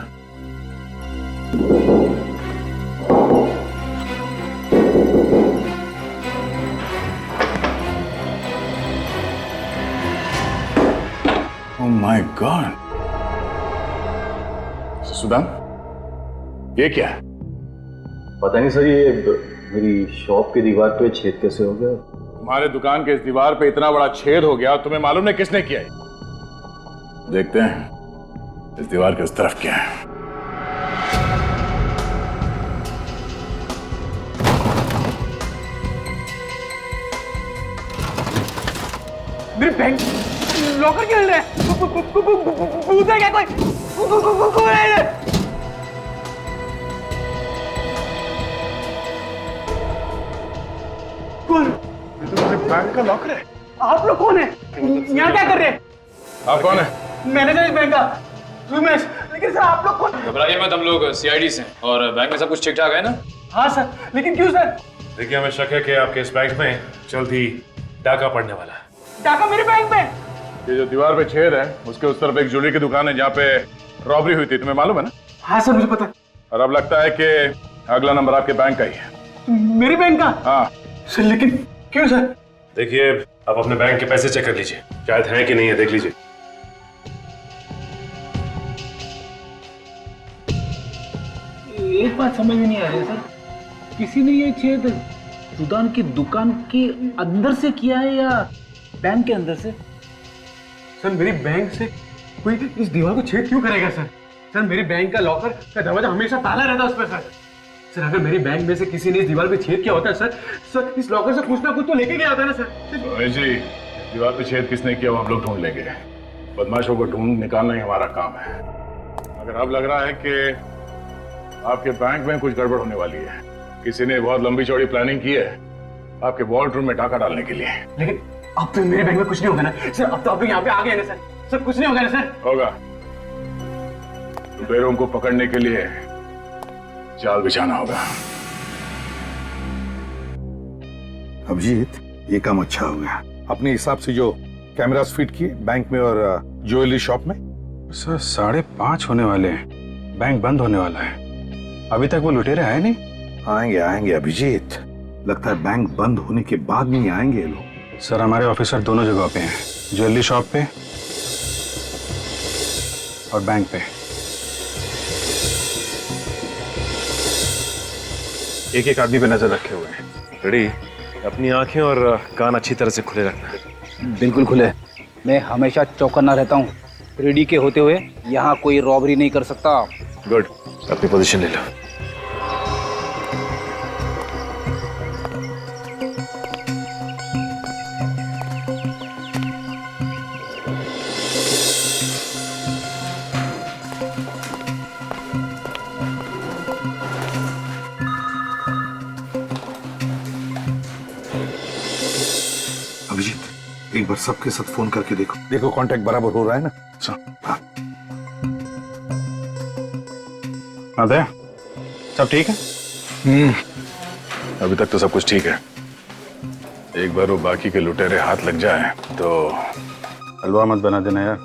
Oh my God! सुदाम, ये क्या है? पता नहीं सर, ये मेरी शॉप की दीवार पे छेद कैसे हो गया? तुम्हारे दुकान के इस दीवार पे इतना बड़ा छेद हो गया, तुम्हें मालूम नहीं किसने किया है? देखते हैं इस दीवार के उस तरफ क्या है। मेरे बैंक लॉकर क्यों हिल रहा है? भूत है क्या कोई? कौन है ये? कौन? ये तो तुम्हारे बैंक का लॉकर है। आप लोग कौन है? यहाँ क्या कर रहे हैं? आप कौन है? मैनेजर इस बैंक का उमेश। लेकिन सर आप लोग कौन? घबराइए मत, हम लोग सीआईडी से हैं और बैंक में सब कुछ ठीक ठाक है ना? हाँ सर, लेकिन क्यों सर? देखिए, हमें शक है कि आपके इस बैंक में जल्द ही डाका पड़ने वाला है। डाका मेरे बैंक में? ये जो दीवार पे छेद है, उसके उस तरफ एक ज्वेलरी की दुकान है जहाँ पे रॉबरी हुई थी, तुम्हें मालूम है ना? हाँ सर, मुझे पता है। और अब लगता है कि अगला नंबर आपके बैंक का ही है। मेरे बैंक का? हाँ सर, लेकिन क्यों सर? देखिए, आप अपने बैंक के पैसे चेक कर लीजिए, शायद है कि नहीं है, देख लीजिए। एक बात समझ में नहीं आ रही सर, किसी ने ये छेद सुदान की दुकान के अंदर से किया है या बैंक के अंदर से? सर, मेरी बैंक से कोई इस दीवार को छेद क्यों करेगा सर? सर, मेरी बैंक का लॉकर का दरवाजा हमेशा ताला रहता है उस पर सर। सर, अगर मेरी बैंक में से किसी ने इस दीवार पे छेद किया होता है सर इस लॉकर से कुछ ना कुछ तो लेके गया होता है ना सर। जी, दीवार पे छेद किसने किया वो हम लोग ढूंढ लेंगे। बदमाशों को ढूंढ निकालना ही हमारा काम है। अगर अब लग रहा है कि आपके बैंक में कुछ गड़बड़ होने वाली है, किसी ने बहुत लंबी चौड़ी प्लानिंग की है आपके वॉल्ट रूम में डाका डालने के लिए। लेकिन अब तो मेरे बैंक में कुछ नहीं होगा ना सर? अब तो आप यहाँ पे आ गए ना सर? सर, कुछ नहीं होगा ना सर? होगा। लुटेरों को पकड़ने के लिए जाल बिछाना होगा। अभिजीत, ये काम अच्छा हो गया। अपने हिसाब से जो कैमरास फिट किए बैंक में और ज्वेलरी शॉप में। सर, 5:30 होने वाले हैं, बैंक बंद होने वाला है, अभी तक वो लुटेरे आए नहीं। आएंगे आएंगे अभिजीत, लगता है बैंक बंद होने के बाद नहीं आएंगे ये लोग। सर, हमारे ऑफिसर दोनों जगह पे हैं, ज्वेलरी शॉप पे और बैंक पे। एक एक आदमी पे नजर रखे हुए हैं। रेडी, अपनी आंखें और कान अच्छी तरह से खुले रखना। बिल्कुल खुले। मैं हमेशा चौकन्ना रहता हूँ। रेडी के होते हुए यहाँ कोई रॉबरी नहीं कर सकता। गुड, अपनी पोजीशन ले लो। अभिजीत, एक बार सबके साथ फोन करके देखो कांटेक्ट बराबर हो रहा है ना? हाँ। अदय, सब ठीक है? अभी तक तो सब कुछ ठीक है। एक बार वो बाकी के लुटेरे हाथ लग जाए तो हलवा मत बना देना यार।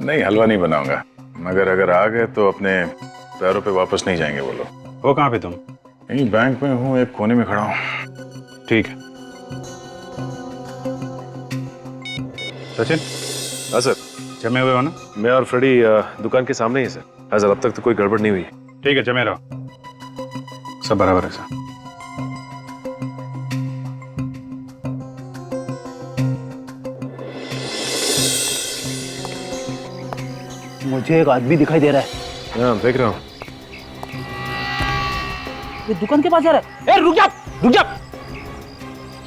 नहीं, हलवा नहीं बनाऊंगा, मगर अगर आ गए तो अपने पैरों पे वापस नहीं जाएंगे वो लोग। वो कहाँ पे तुम? यहीं बैंक में हूँ, एक कोने में खड़ा हूँ। ठीक है सचिन। हाँ सर। जमे हुए हो ना? मैं और फ्रेडी दुकान के सामने ही है सर। हाँ सर, अब तक तो कोई गड़बड़ नहीं हुई। ठीक है, जमे रहो, सब बराबर है सर। मुझे एक आदमी दिखाई दे रहा है। हाँ, देख रहा हूँ। ये दुकान के पास जा रहा है। ए रुक जा, रुक जा।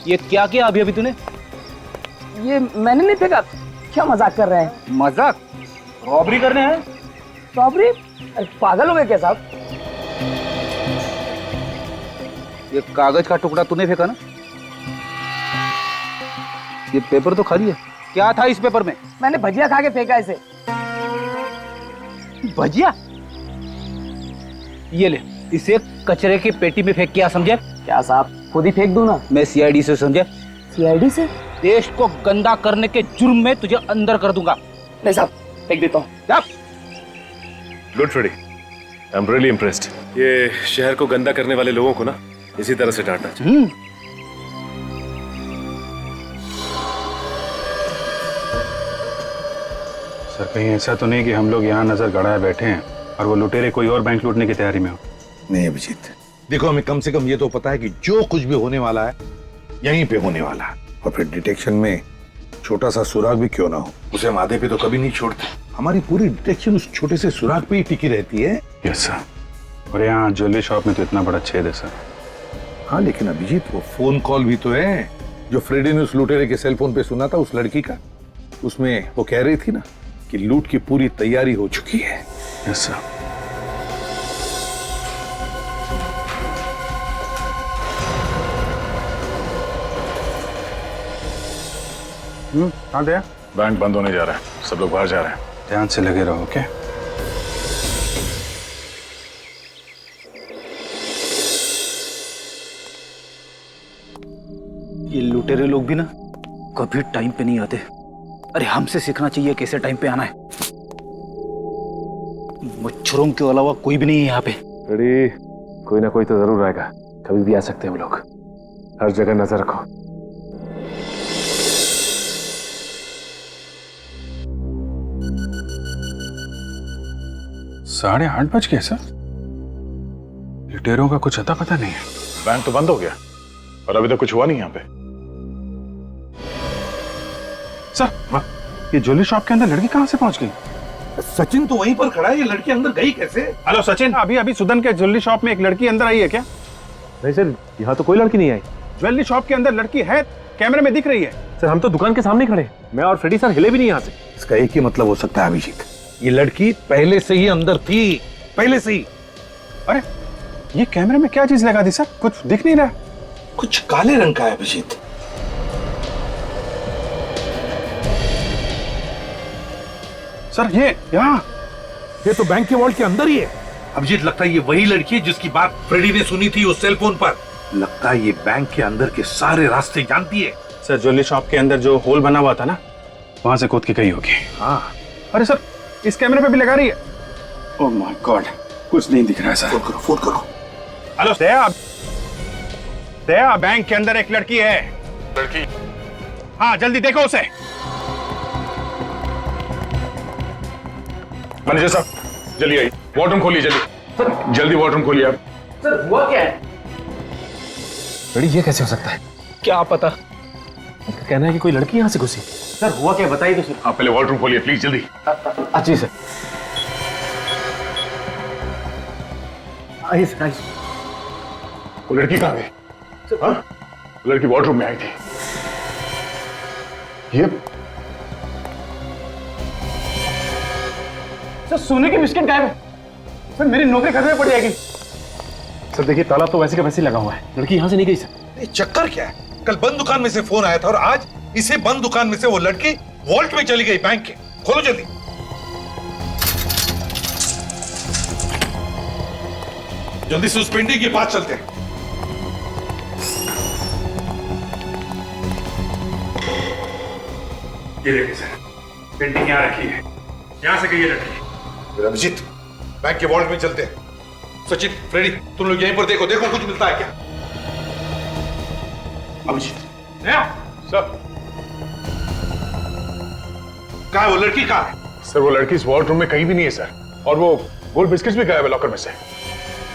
ये क्या किया अभी अभी तूने? ये मैंने नहीं फेंका। क्या मजाक कर रहे हैं? मजाक? रॉबरी करने हैं? रॉबरी? पागल हो गए क्या साहब? ये कागज का टुकड़ा तूने फेंका ना? ये पेपर तो खाली है। क्या था इस पेपर में? मैंने भजिया खा के फेंका इसे। भजिया? ये ले, इसे कचरे की पेटी में फेंक के आ, समझे? क्या साहब, खुद ही फेंक दूं ना? मैं सीआईडी से, समझे? सीआईडी से? देश को गंदा करने के जुर्म में तुझे अंदर कर दूंगा। नहीं साहब, फेंक देता हूँ। Good Freddy, I am really impressed. ये शहर को गंदा करने वाले लोगों को ना इसी तरह से डांटना चाहिए। सर कहीं ऐसा तो नहीं कि हम लोग यहाँ नजर गड़ाए बैठे हैं और वो लुटेरे कोई और बैंक लूटने की तैयारी में हो? नहीं अभिजीत, देखो हमें कम से कम ये तो पता है कि जो कुछ भी होने वाला है यहीं पे होने वाला है। और फिर डिटेक्शन में छोटा सा सुराग भी क्यों ना हो, उसे हम आधे पे तो कभी नहीं छोड़ते। हमारी पूरी डिटेक्शन उस छोटे से सुराग पे ही टिकी रहती है। Yes sir. और यहाँ ज्वेलरी शॉप में तो इतना बड़ा छेद है सर। हाँ लेकिन अभिजीत, वो फोन कॉल भी तो है जो फ्रेडी ने उस लुटेरे के सेल फोन पे सुना था उस लड़की का। उसमें वो कह रही थी ना कि लूट की पूरी तैयारी हो चुकी है। Yes sir. कहाँ गया? बैंक बंद होने जा रहा है, सब लोग बाहर जा रहे हैं। ध्यान से लगे रहो, ओके? ये लुटेरे लोग भी ना कभी टाइम पे नहीं आते। अरे हमसे सीखना चाहिए कैसे टाइम पे आना है। मच्छरों के अलावा कोई भी नहीं है यहाँ पे। फ्रेडी, कोई ना कोई तो जरूर आएगा, कभी भी आ सकते हैं वो लोग। हर जगह नजर रखो। साढ़े 8 बज गए सर। लुटेरों का कुछ अता पता नहीं है। बैंक तो बंद हो गया और अभी तक कुछ हुआ नहीं यहाँ पे। सर ये ज्वेलरी शॉप के अंदर लड़की कहाँ से पहुंच गई? सचिन तो वहीं पर खड़ा है, ये लड़की अंदर गई कैसे? हेलो सचिन, अभी अभी सुदन के ज्वेलरी शॉप में एक लड़की अंदर आई है क्या? नहीं सर, यहाँ तो कोई लड़की नहीं आई। ज्वेलरी शॉप के अंदर लड़की है, कैमरे में दिख रही है। सर हम तो दुकान के सामने खड़े, मैं और फ्रेडी सर हिले भी नहीं यहाँ से। इसका एक ही मतलब हो सकता है अभिजीत, ये लड़की पहले से ही अंदर थी, पहले से ही। अरे ये कैमरे में क्या चीज लगा दी सर? कुछ दिख नहीं रहा। कुछ काले रंग का है अभिजीत। सर ये यहाँ, ये तो बैंक के वॉल्ट के अंदर ही है। अभिजीत लगता है ये वही लड़की है जिसकी बात फ्रेडी ने सुनी थी उस सेल फोन पर। लगता है ये बैंक के अंदर के सारे रास्ते जानती है। सर ज्वेलरी शॉप के अंदर जो होल बना हुआ था ना, वहां से कूद के गई होगी। हाँ। अरे सर इस कैमरे पे भी लगा रही है। ओह माय गॉड, कुछ नहीं दिख रहा है सर। फोन करो, फोन करो। हेलो दया, दया बैंक के अंदर एक लड़की है। लड़की? हाँ जल्दी देखो उसे। मैनेजर साहब जल्दी आइए, वॉर्डरूम खोलिए जल्दी। सर जल्दी वॉर्डरूम खोलिए आप। सर हुआ क्या है? फ्रेडी ये कैसे हो सकता है? क्या पता। उनका कहना है कि कोई लड़की यहाँ से घुसी। सर हुआ क्या बताइए तो सर। आप पहले वॉर्डरूम खोलिए प्लीज जल्दी। जी सर। आइए सर, आइए। वो लड़की कहाँ गई? हाँ? लड़की वॉर्डरूम में आई थी। ये सर सोने की बिस्किट गायब है। सर मेरी नौकरी खतरे में पड़ जाएगी। सर देखिए ताला तो वैसे का वैसे लगा हुआ है, लड़की यहाँ से नहीं गई सर। ये चक्कर क्या है? कल बंद दुकान में से फोन आया था और आज इसे बंद दुकान में से वो लड़की वॉल्ट में चली गई बैंक के। खोलो जल्दी। जल्दी से उस पेंटिंग के पास चलते हैं। ये देखिए सर, पेंटिंग यहाँ रखी है, यहाँ से गई है लड़की। अभिजीत बैंक के वॉल्ट में चलते हैं। सचिन, फ्रेडी, तुम लोग यहीं पर देखो, देखो कुछ मिलता है क्या? अभिजीत। सर कहाँ है वो लड़की? कहाँ है? सर वो लड़की इस वॉल्ट रूम में कहीं भी नहीं है सर, और वो गोल्ड बिस्किट्स भी गायब है लॉकर में से।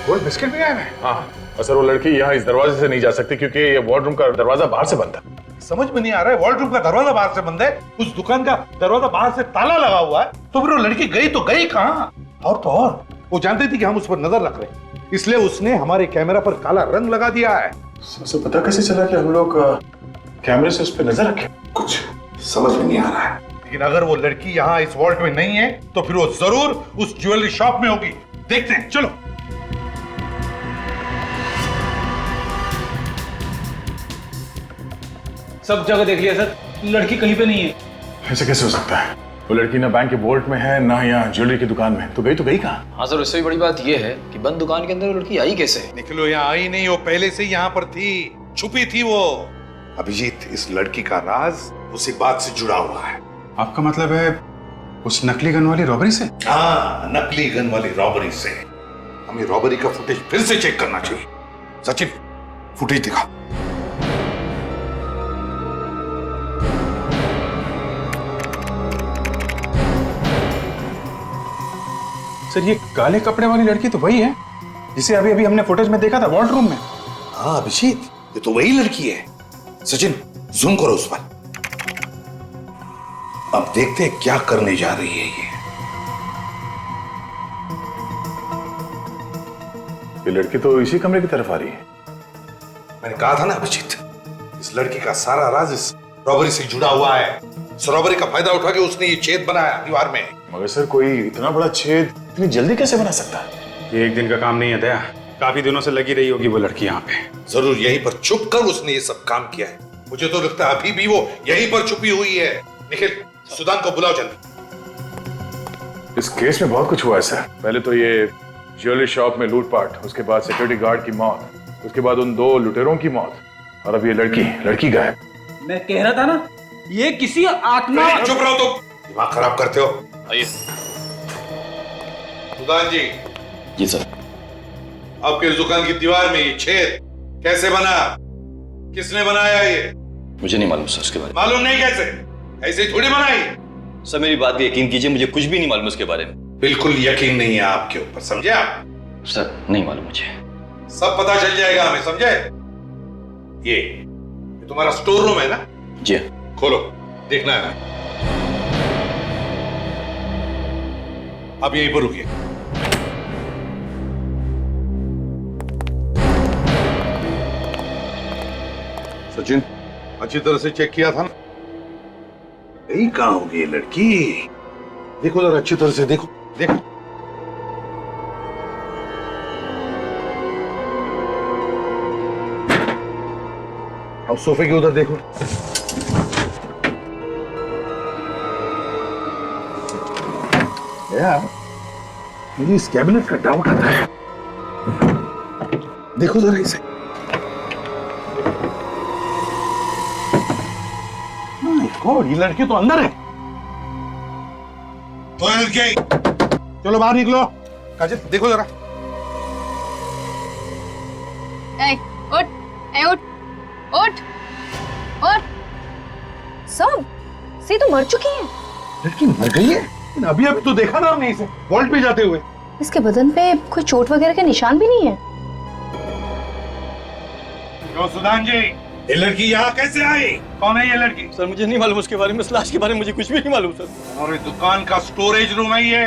गोल्ड बिस्किट भी गायब है? हाँ, और सर वो लड़की यहाँ इस दरवाजे से नहीं जा सकती क्योंकि ये वॉल्ट रूम का दरवाजा बाहर से बंद था। समझ में नहीं आ रहा है, वॉल्ट रूम का दरवाजा बाहर से बंद है, उस दुकान का दरवाजा बाहर से ताला लगा हुआ है, तो फिर वो लड़की गई तो गई कहाँ? और तो और वो जानती थी कि हम उस पर नजर रख रहे हैं, इसलिए उसने हमारे कैमरा पर काला रंग लगा दिया है। सर पता कैसे चला कि हम लोग कैमरे से उस पर नजर रखें? कुछ समझ में नहीं आ रहा है, लेकिन अगर वो लड़की यहाँ इस वॉल्ट में नहीं है तो फिर वो जरूर उस ज्वेलरी शॉप में होगी। देखते हैं, चलो। सब जगह देख लिया सर, लड़की कहीं पे नहीं है। ऐसे कैसे हो सकता है? वो लड़की ना बैंक के वॉल्ट में है ना यहाँ ज्वेलरी की दुकान में। तो गई कहाँ? हाँ सर, उससे भी बड़ी बात यह है कि बंद दुकान के अंदर वो लड़की आई कैसे? निकलो, यहाँ आई नहीं, वो पहले से यहाँ पर थी, छुपी थी वो। अभिजीत, इस लड़की का राज उसी बात से जुड़ा हुआ है। आपका मतलब है उस नकली गन वाली रॉबरी से? हाँ, नकली गन वाली रॉबरी से। हमें रॉबरी का फुटेज फिर से चेक करना चाहिए। सचिन, फुटेज दिखा। सर ये काले कपड़े वाली लड़की तो वही है जिसे अभी अभी हमने फुटेज में देखा था वॉल्ट रूम में। हाँ अभिजीत, ये तो वही लड़की है। सचिन, जूम करो उस पर। अब देखते हैं क्या करने जा रही है ये लड़की तो इसी कमरे की तरफ आ रही है। मैंने कहा था ना अभिजीत, इस लड़की का सारा राज इस रॉबरी से जुड़ा हुआ है। इस रॉबरी का फायदा उठा के उसने ये छेद बनाया दीवार में। मगर सर कोई इतना बड़ा छेद इतनी जल्दी कैसे बना सकता है? ये एक दिन का काम नहीं है दया, काफी दिनों से लगी रही होगी वो लड़की यहाँ पे। जरूर यहीं पर छुप कर उसने ये सब काम किया है। मुझे तो लगता है अभी भी वो यहीं पर छुपी हुई है। निखिल, सुदान को बुलाओ जल्दी। इस केस में बहुत कुछ हुआ है सर। पहले तो ये ज्वेलरी शॉप में लूटपाट, उसके बाद सिक्योरिटी गार्ड की मौत, उसके बाद उन 2 लुटेरों की मौत, और अब ये लड़की गायब। मैं कह रहा था ना, ये किसी आत्मा। चुप रहो तुम, दिमाग खराब करते हो। आइए। सुदान जी। जी सर। आपके इस दुकान की दीवार में ये छेद कैसे बना? किसने बनाया ये? मुझे नहीं मालूम सर उसके बारे में। मालूम नहीं कैसे? ऐसे ही थोड़ी बनाई। सर मेरी बात पे यकीन कीजिए, मुझे कुछ भी नहीं मालूम उसके बारे में। बिल्कुल यकीन नहीं है आपके ऊपर, समझे आप? सर नहीं मालूम मुझे। सब पता चल जाएगा हमें, समझे? ये तुम्हारा स्टोर रूम है ना? जी। खोलो, देखना है ना। आप यहीं पर रुकिए। सचिन, अच्छी तरह से चेक किया था ना? यही कहाँ होगी ये लड़की? देखो जरा अच्छी तरह से, देखो देखो। अब सोफे के उधर देखो। यार, मुझे इस कैबिनेट का डाउट आता है। देखो जरा इसे। गॉड, ये लड़की तो अंदर है। तो लड़की, चलो बाहर निकलो। काजल, देखो जरा। उठ, उठ, उठ, उठ। सब सी तो मर चुकी है। लड़की मर गई है? अभी अभी तो देखा ना हमने इसे वॉल्ट पे जाते हुए। इसके बदन पे कोई चोट वगैरह के निशान भी नहीं है। क्यों सुदान जी, ये लड़की यहाँ कैसे आई? कौन है ये लड़की? सर मुझे नहीं मालूम उसके बारे में, इस लाश के बारे में मुझे कुछ भी नहीं मालूम सर। और इस दुकान का स्टोरेज रूम है ये।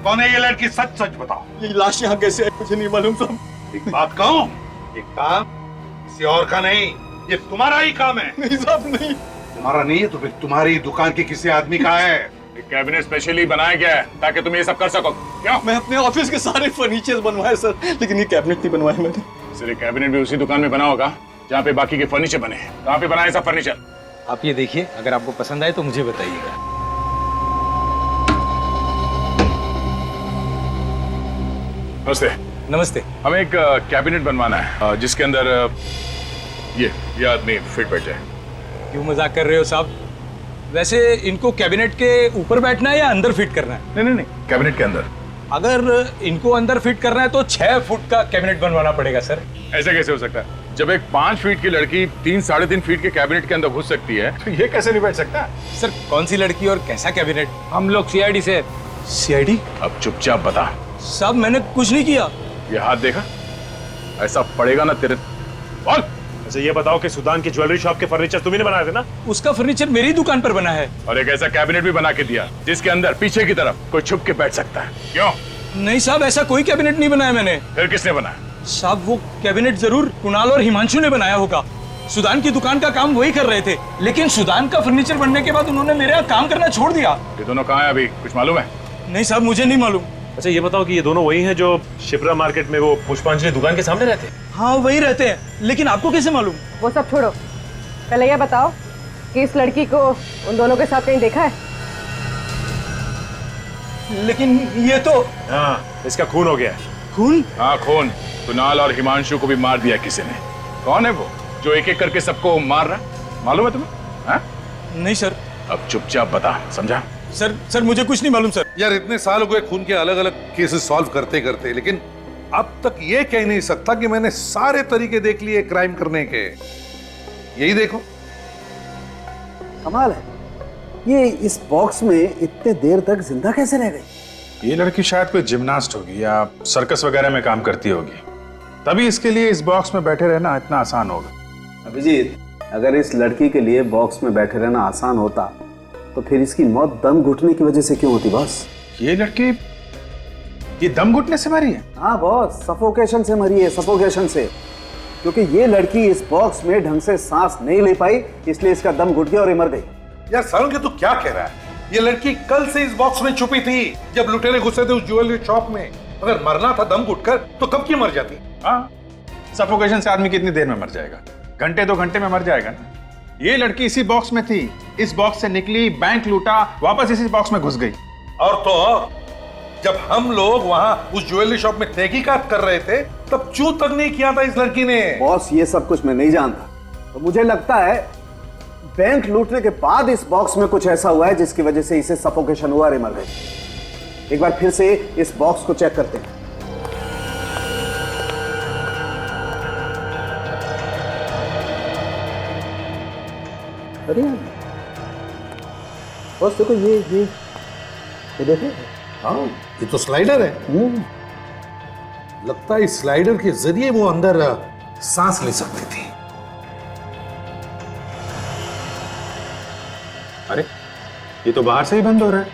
कौन है ये लड़की? सच सच बताओ। ये लाश यहाँ कैसे आई मुझे नहीं मालूम सर। एक बात कहूँ, ये काम किसी और का नहीं, ये तुम्हारा ही काम है। नहीं साहब नहीं। तुम्हारा नहीं है तो फिर तुम्हारी दुकान के किसी आदमी का है। कैबिनेट स्पेशली बनाया गया है ताकि तुम ये सब कर सको। क्यों? मैं अपने ऑफिस के सारे फर्नीचर बनवाए सर, लेकिन ये कैबिनेट नहीं बनवाए मैंने। सर ये कैबिनेट भी उसी दुकान में बना होगा जहाँ पे बाकी के फर्नीचर बने हैं। कहाँ पे बनाए सब फर्नीचर? आप ये देखिए, अगर आपको पसंद आए तो मुझे बताइएगा। नमस्ते। नमस्ते। हमें एक कैबिनेट बनवाना है जिसके अंदर ये आदमी फिट बैठ जाए। क्यों मजाक कर रहे हो साहब? वैसे इनको कैबिनेट के ऊपर बैठना है या अंदर फिट करना है? नहीं, कैबिनेट के अंदर। अगर इनको अंदर फिट करना है तो 6 फुट का कैबिनेट बनवाना पड़ेगा सर। ऐसा कैसे हो सकता है? जब एक 5 फीट की लड़की 3-3.5 फीट के कैबिनेट के अंदर घुस सकती है तो ये कैसे नहीं बैठ सकता? सर कौन सी लड़की और कैसा कैबिनेट? हम लोग सीआईडी से। सीआईडी? अब चुपचाप बता। साहब मैंने कुछ नहीं किया। ये हाथ देखा? ऐसा पड़ेगा ना तेरे। बोल। अच्छा ये बताओ कि सुदान की ज्वेलरी शॉप के फर्नीचर तुम्ही बनाए थे ना? उसका फर्नीचर मेरी दुकान पर बना है। और एक ऐसा कैबिनेट भी बना के दिया जिसके अंदर पीछे की तरफ कोई छुप के बैठ सकता है। क्यों? नहीं साहब, ऐसा कोई कैबिनेट नहीं बनाया मैंने। फिर किसने बनाया? साहब वो कैबिनेट जरूर कुणाल और हिमांशु ने बनाया होगा। सुदान की दुकान का काम वही कर रहे थे, लेकिन सुदान का फर्नीचर बनने के बाद उन्होंने मेरे यहाँ काम करना छोड़ दिया। ये दोनों कहाँ हैं अभी, कुछ मालूम है? नहीं साहब, मुझे नहीं मालूम। अच्छा ये बताओ कि ये दोनों वही हैं जो शिप्रा मार्केट में वो पुष्पांजलि दुकान के सामने रहते हैं? हाँ वही रहते हैं, लेकिन आपको कैसे मालूम? वो सब छोड़ो, पहले ये बताओ कि इस लड़की को उन दोनों के साथ कहीं देखा है? लेकिन ये तो हाँ, इसका खून हो गया है। खून? हाँ खून। कुणाल और हिमांशु को भी मार दिया किसी ने। कौन है वो जो एक एक करके सबको मार रहा, मालूम है तुम्हें? हाँ? नहीं सर। अब चुपचाप बता, समझा? सर मुझे कुछ नहीं मालूम सर। यार इतने साल हो गए खून के अलग अलग केसेस सॉल्व करते करते, लेकिन अब तक ये कह नहीं सकता कि मैंने सारे तरीके देख लिए क्राइम करने के। यही देखो, कमाल है, ये इस बॉक्स में इतने देर तक जिंदा कैसे रह गई? ये लड़की शायद कोई जिम्नास्ट होगी या सर्कस वगैरह में काम करती होगी, तभी इसके लिए इस बॉक्स में बैठे रहना इतना आसान होगा। अभिजीत, अगर इस लड़की के लिए बॉक्स में बैठे रहना आसान होता तो फिर इसकी मौत दम घुटने की वजह से क्यों होती बॉस? ये लड़की ये दम घुटने से मरी है? हाँ बॉस, सफोकेशन से मरी है, सफोकेशन से। क्योंकि ये लड़की इस बॉक्स में ढंग से सांस नहीं ले पाई, इसलिए इसका दम घुट गया और ये मर गई। यार सारुण के तू क्या कह रहा है? ये लड़की कल से इस बॉक्स में छुपी थी जब लुटेरे घुसे थे उस ज्वेलरी शॉप में। अगर मरना था दम घुटकर तो कब की मर जाती? हाँ, सफोकेशन से आदमी कितनी देर में मर जाएगा? घंटे 2 घंटे में मर जाएगा ना। ये लड़की इसी बॉक्स में थी, इस बॉक्स से निकली, बैंक लूटा, वापस इसी बॉक्स में घुस गई। और तो और, जब हम लोग वहां उस ज्वेलरी शॉप में तहकीकात कर रहे थे तब चू तक नहीं किया था इस लड़की ने। बॉस ये सब कुछ मैं नहीं जानता, तो मुझे लगता है बैंक लूटने के बाद इस बॉक्स में कुछ ऐसा हुआ है जिसकी वजह से इसे सफोकेशन हुआ और मर गई। एक बार फिर से इस बॉक्स को चेक करते हैं। अरे बॉस देखो, ये देखो। हाँ, ये तो स्लाइडर है। लगता है इस स्लाइडर के जरिए वो अंदर सांस ले सकती थी। अरे ये तो बाहर से ही बंद हो रहा है।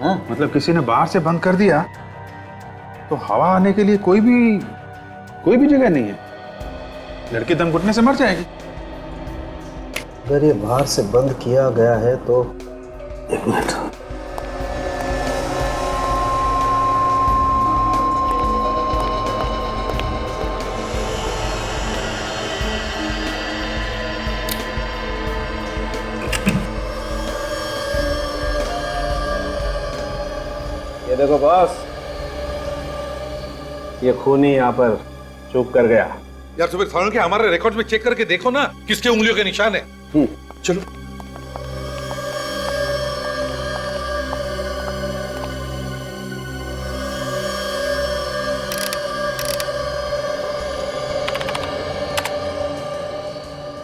हाँ, मतलब किसी ने बाहर से बंद कर दिया तो हवा आने के लिए कोई भी जगह नहीं है। लड़की दम घुटने से मर जाएगी। अगर ये बाहर से बंद किया गया है तो एक मिनट, ये देखो बॉस, ये खूनी यहाँ पर चुप कर गया। यार सुबह सारुण के हमारे रिकॉर्ड में चेक करके देखो ना किसके उंगलियों के निशान है। चलो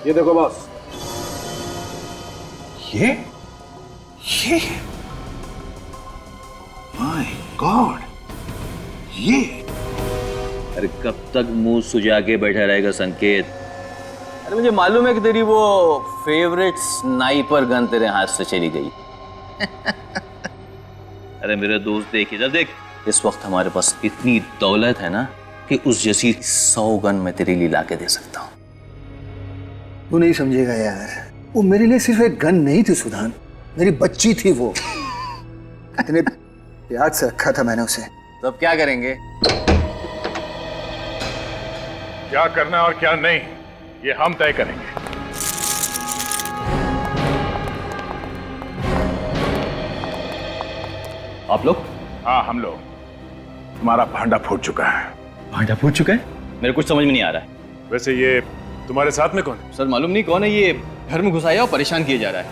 ये देखो बॉस, ये माय गॉड, ये अरे कब तक मुंह सुजा के बैठा रहेगा संकेत? अरे मुझे मालूम है कि तेरी वो फेवरेट स्नाइपर गन तेरे हाथ से चली गई। अरे मेरे दोस्त देख इधर देख, इस वक्त हमारे पास इतनी दौलत है ना कि उस जैसी 100 गन मैं तेरे लिए ला के दे सकता हूँ। तू नहीं समझेगा यार, वो मेरे लिए सिर्फ एक गन नहीं थी सुधान, मेरी बच्ची थी वो। इतने प्यार से रखा था मैंने उसे। तो अब क्या करेंगे? क्या करना और क्या नहीं ये हम तय करेंगे। आप लोग? हाँ हम लोग। तुम्हारा भांडा फूट चुका है। भांडा फूट चुका है? मेरे कुछ समझ में नहीं आ रहा है। वैसे ये तुम्हारे साथ में कौन है? सर मालूम नहीं कौन है, ये घर में घुसाया और परेशान किया जा रहा है।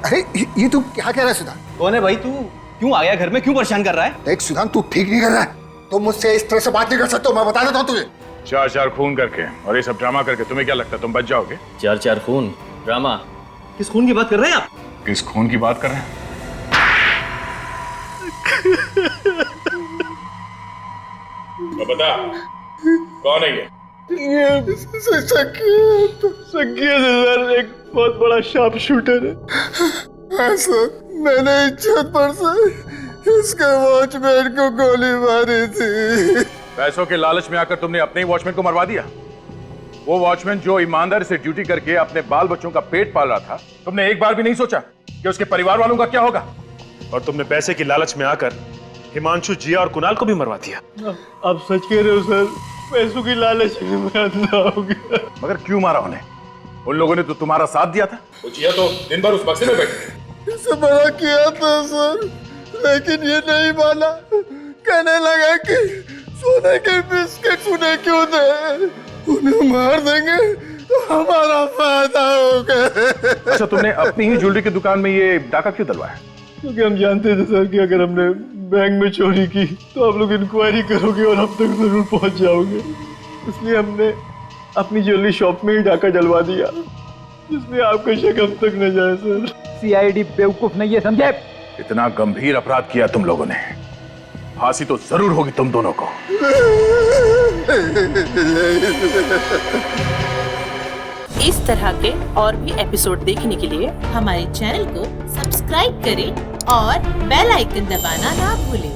अरे ये तू क्या कह रहा है सुधान? कौन है भाई तू? क्यों आ गया घर में? क्यों परेशान कर रहा है? देख सुधान, तू ठीक नहीं कर रहा है। तो मुझसे इस तरह से बात नहीं कर सकते, मैं बता देता हूँ तुझे। 4 खून करके और ये सब ड्रामा करके तुम्हें क्या लगता है तुम बच जाओगे? 4 खून ड्रामा? किस खून की बात कर रहे हैं आप? किस खून की बात कर रहे हैं? तो बता कौन है ये? संकेत सर, एक बहुत बड़ा शार्प शूटर है। हाँ सर, मैंने इज्जत पर से इसके वॉचमैन को गोली मारी थी। पैसों के लालच में आकर तुमने अपने ही वॉचमैन को मरवा दिया। वो वॉचमैन जो ईमानदारी से ड्यूटी करके अपने बाल बच्चों का पेट पाल रहा था, तुमने एक बार भी नहीं सोचा कि उसके परिवार वालों का क्या होगा? और तुमने पैसे की लालच में आकर हिमांशु, जिया और कुणाल को भी मरवा दिया। आप सच कह रहे हो सर, पैसों की लालच में मैं अंधा हो गया। मगर क्यों मारा उन्हें? उन लोगों ने तो तुम्हारा साथ दिया था। वो जिया तो दिन भर उस बक्से में बैठी। इसे बड़ा किया था सर, लेकिन ये नहीं माना। कहने लगा कि सोने के बिस्किट उन्हें क्यों दे, उन्हें मार देंगे तो हमारा फायदा होगा। अच्छा, तुमने अपनी ही ज्वेलरी की दुकान में ये डाका क्यों डलवाया? क्योंकि हम जानते थे सर कि अगर हमने बैंक में चोरी की तो आप लोग इंक्वायरी करोगे और हम तक जरूर पहुंच जाओगे। इसलिए हमने अपनी ज्वेलरी शॉप में ही डाका डलवा दिया, जिसमें आपका शक हम तक न जाए सर। सीआईडी बेवकूफ नहीं है, समझे? इतना गंभीर अपराध किया तुम लोगों ने, फांसी तो जरूर होगी तुम दोनों को। इस तरह के और भी एपिसोड देखने के लिए हमारे चैनल को सब्सक्राइब करें और बेल आइकन दबाना ना भूलें।